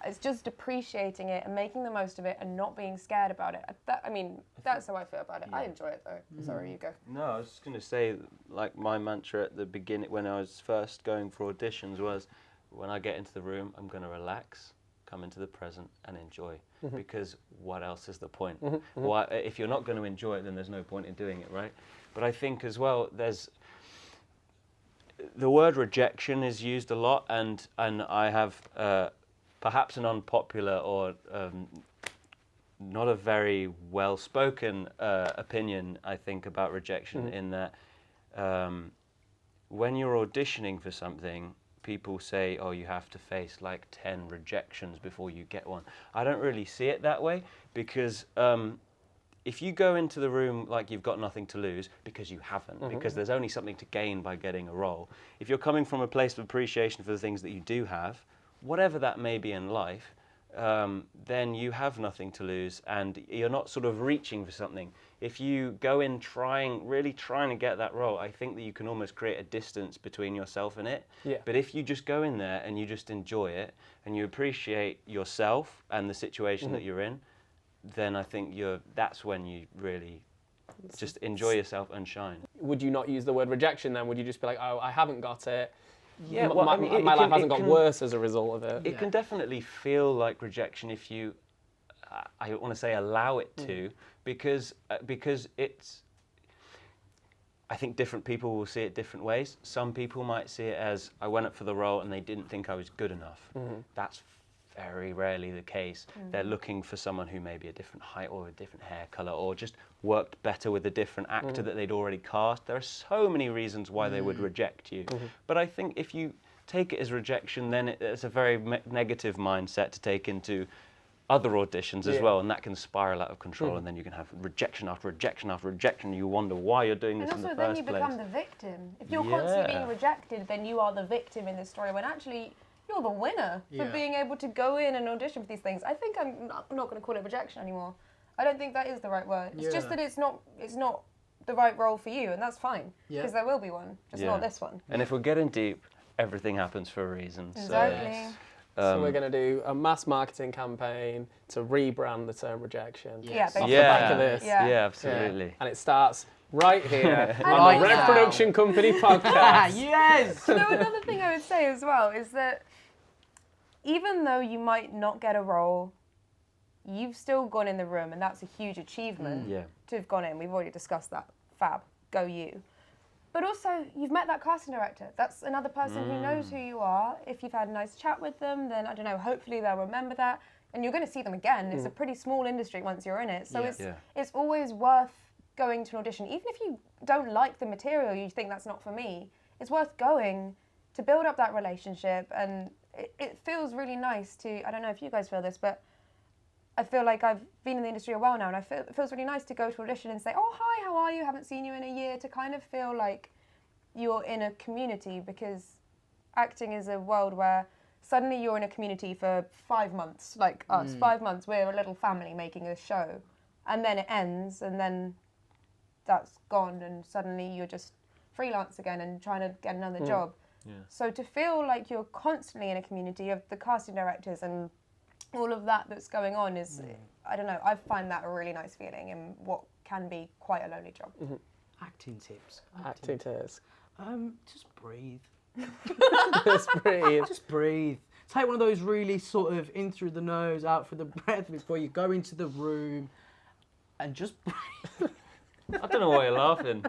It's just appreciating it and making the most of it and not being scared about it. I mean, that's how I feel about it. I enjoy it though. Sorry, you go. No, I was just going to say, like, my mantra at the beginning when I was first going for auditions was, when I get into the room, I'm going to relax, come into the present and enjoy. Because what else is the point? Why, if you're not going to enjoy it, then there's no point in doing it, right? But I think as well, there's the word rejection is used a lot, and I have perhaps an unpopular or not a very well-spoken opinion, I think, about rejection, in that when you're auditioning for something, people say, oh, you have to face like 10 rejections before you get one. I don't really see it that way, because if you go into the room like you've got nothing to lose, because you haven't, because there's only something to gain by getting a role. If you're coming from a place of appreciation for the things that you do have, whatever that may be in life, then you have nothing to lose, and you're not sort of reaching for something. If you go in really trying to get that role, I think that you can almost create a distance between yourself and it. Yeah. But if you just go in there and you just enjoy it, and you appreciate yourself and the situation that you're in, then I think that's when you really just enjoy yourself and shine. Would you not use the word rejection then? Would you just be like, oh, I haven't got it? Yeah, well, my, I mean, my life hasn't got worse as a result of it. It can definitely feel like rejection if you, I don't want to say allow it to, because it's, I think different people will see it different ways. Some people might see it as, I went up for the role and they didn't think I was good enough. That's very rarely the case. They're looking for someone who may be a different height or a different hair colour, or just worked better with a different actor that they'd already cast. There are so many reasons why they would reject you. But I think if you take it as rejection, then it's a very negative mindset to take into other auditions as well, and that can spiral out of control, and then you can have rejection after rejection after rejection. You wonder why you're doing this in the first place. And also then you become the victim. If you're constantly being rejected, then you are the victim in this story, when actually you're the winner for being able to go in and audition for these things. I think I'm not going to call it rejection anymore. I don't think that is the right word. It's just that it's not the right role for you, and that's fine, because there will be one, just not this one. And if we're getting deep, everything happens for a reason. Exactly. So we're going to do a mass marketing campaign to rebrand the term rejection. Yeah, Off the back of this. Yeah, absolutely. Yeah. And it starts right here on like the Red that. Production Company podcast. Yes! You know, another thing I would say as well is that even though you might not get a role, you've still gone in the room, and that's a huge achievement to have gone in. We've already discussed that. Fab. Go you. But also, you've met that casting director. That's another person who knows who you are. If you've had a nice chat with them, then, I don't know, hopefully they'll remember that. And you're going to see them again. It's a pretty small industry once you're in it. So it's always worth going to an audition. Even if you don't like the material, you think that's not for me, it's worth going to build up that relationship. And it feels really nice to, I don't know if you guys feel this, but I feel like I've been in the industry a while now, and it feels really nice to go to audition and say, oh, hi, how are you? Haven't seen you in a year, to kind of feel like you're in a community, because acting is a world where suddenly you're in a community for 5 months, like us, 5 months, we're a little family making a show, and then it ends, and then that's gone, and suddenly you're just freelance again and trying to get another job. So to feel like you're constantly in a community of the casting directors and all of that that's going on is, I don't know, I find that a really nice feeling in what can be quite a lonely job. Acting tips. Acting tips. Just breathe. Just breathe. Just breathe. Take one of those really sort of in through the nose, out through the breath before you go into the room, and just breathe. I don't know why you're laughing.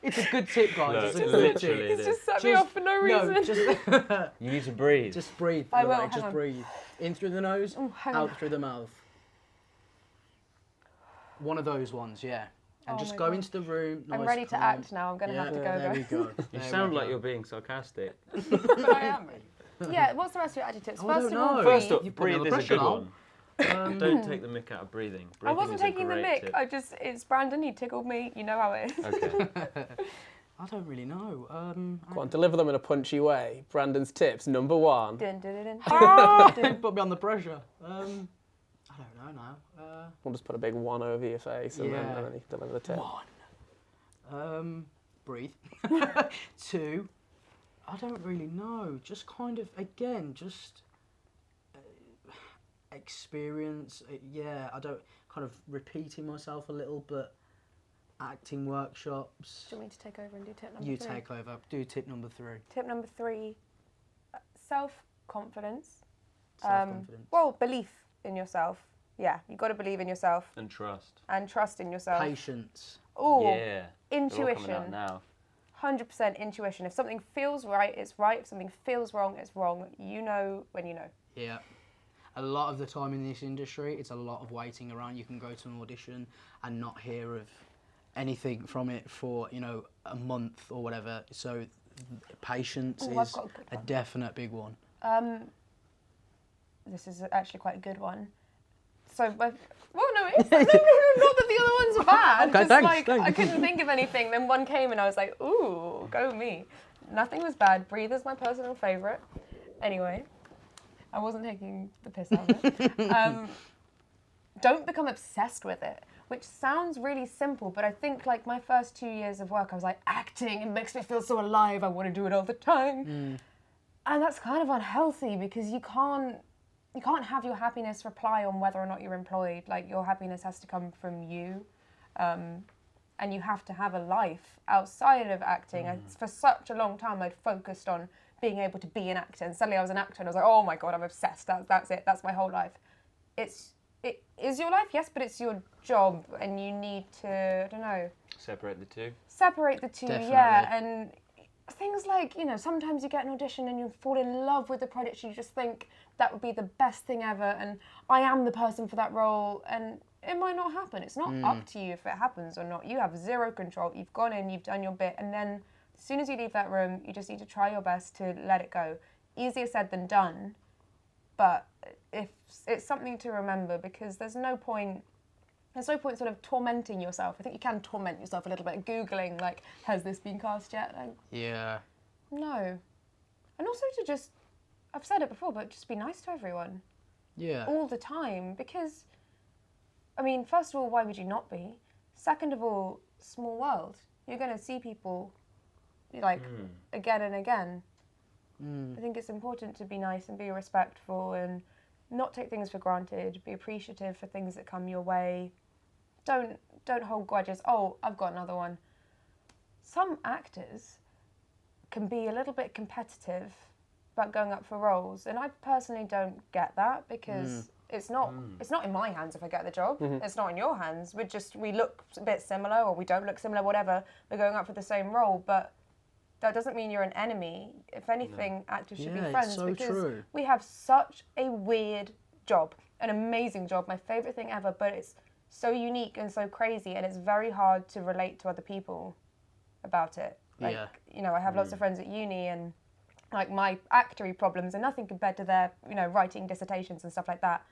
It's a good tip, guys. Look, it's a good literally tip. it It's is. just set me off for no reason. No, just You need to breathe. just breathe. I will, Ella-Rae, hang just on. breathe. In through the nose, Oh, hang out on. through the mouth. One of those ones, yeah. And Oh just my go God. into the room. I'm nice, ready to calm. act now. I'm going to Yeah, have to there we go. go. You There sound we like go. you're being sarcastic. But I am. Yeah, what's the rest of your adjectives? Oh, I First don't of all, know. breathe. First up, You put me breathe under is a good pressure one. Don't take the mick out of breathing. I Breathing wasn't is a taking the great mick. tip. It's Brandon. He tickled me. You know how it is. Okay. I don't really know. Go on, deliver them in a punchy way. Brandon's tips, number 1. Dun, dun, dun, Ah, dun. put me under pressure. I don't know now. We'll just put a big 1 over your face and, Yeah. then you deliver the tip. Breathe. 2, I don't really know. Just kind of, again, just experience. Yeah, I don't, kind of repeating myself a little, but acting workshops. Do you want me to take over and do tip number You 3? take over. Do tip number 3. Tip number 3, self-confidence. Self-confidence. Well, belief in yourself. Yeah, you've got to believe in yourself And trust. and trust in yourself. Patience. Oh, Yeah. They're all coming out intuition. now. 100% intuition. If something feels right, it's right. If something feels wrong, it's wrong. You know when you know. Yeah. A lot of the time in this industry, it's a lot of waiting around. You can go to an audition and not hear of anything from it for, a month or whatever. So patience Ooh, I've is got a good a one. definite big one. This is actually quite a good one. So, no, it's not that the other ones are bad. Okay, just thanks, like thanks. I couldn't think of anything. Then one came and I was like, ooh, go me. Nothing was bad. Breathe is my personal favourite. Anyway, I wasn't taking the piss out of it. Don't become obsessed with it, which sounds really simple, but I think like my first 2 years of work, I was like, acting, it makes me feel so alive. I want to do it all the time. And that's kind of unhealthy because you can't have your happiness rely on whether or not you're employed. Like your happiness has to come from you, and you have to have a life outside of acting. For such a long time, I'd focused on being able to be an actor, and suddenly I was an actor, and I was like, oh my god, I'm obsessed. That's it. That's my whole life. It is your life, yes, but it's your job, and you need to, I don't know, Separate the two. separate the two. Definitely. Yeah, and things like, sometimes you get an audition and you fall in love with the project, you just think that would be the best thing ever and I am the person for that role, and it might not happen. It's not up to you if it happens or not. You have zero control. You've gone in, you've done your bit, and then as soon as you leave that room, you just need to try your best to let it go. Easier said than done, but if it's something to remember, because there's no point sort of tormenting yourself. I think you can torment yourself a little bit, Googling, like, has this been cast yet? Like, Yeah. no. And also to just, I've said it before, but just be nice to everyone Yeah. all the time. Because, first of all, why would you not be? Second of all, small world. You're going to see people, like, again and again. I think it's important to be nice and be respectful and not take things for granted. Be appreciative for things that come your way. Don't hold grudges. Oh, I've got another one. Some actors can be a little bit competitive about going up for roles, and I personally don't get that because it's not in my hands if I get the job. It's not in your hands. We look a bit similar, or we don't look similar, whatever. We're going up for the same role, but that doesn't mean you're an enemy. If anything, actors should be Yeah, friends it's so because true. we have such a weird job, an amazing job, my favourite thing ever, but it's so unique and so crazy, and it's very hard to relate to other people about it. Like, Yeah. I have lots of friends at uni, and like my actory problems are nothing compared to their, writing dissertations and stuff like that.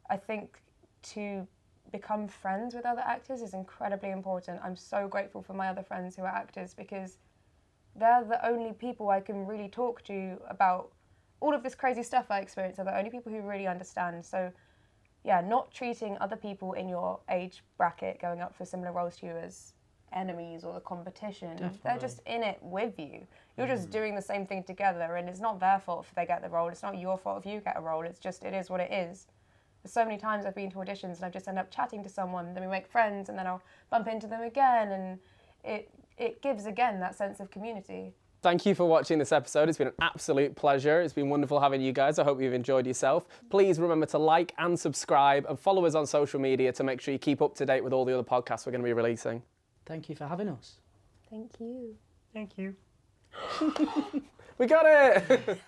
I think to become friends with other actors is incredibly important. I'm so grateful for my other friends who are actors because they're the only people I can really talk to about all of this crazy stuff I experience. They're the only people who really understand. So, yeah, not treating other people in your age bracket going up for similar roles to you as enemies or the competition. Definitely. They're just in it with you. You're just doing the same thing together, and it's not their fault if they get the role. It's not your fault if you get a role. It's just, it is what it is. There's so many times I've been to auditions and I've just ended up chatting to someone, then we make friends, and then I'll bump into them again, and it gives, again, that sense of community. Thank you for watching this episode. It's been an absolute pleasure. It's been wonderful having you guys. I hope you've enjoyed yourself. Please remember to like and subscribe and follow us on social media to make sure you keep up to date with all the other podcasts we're going to be releasing. Thank you for having us. Thank you. Thank you. We got it!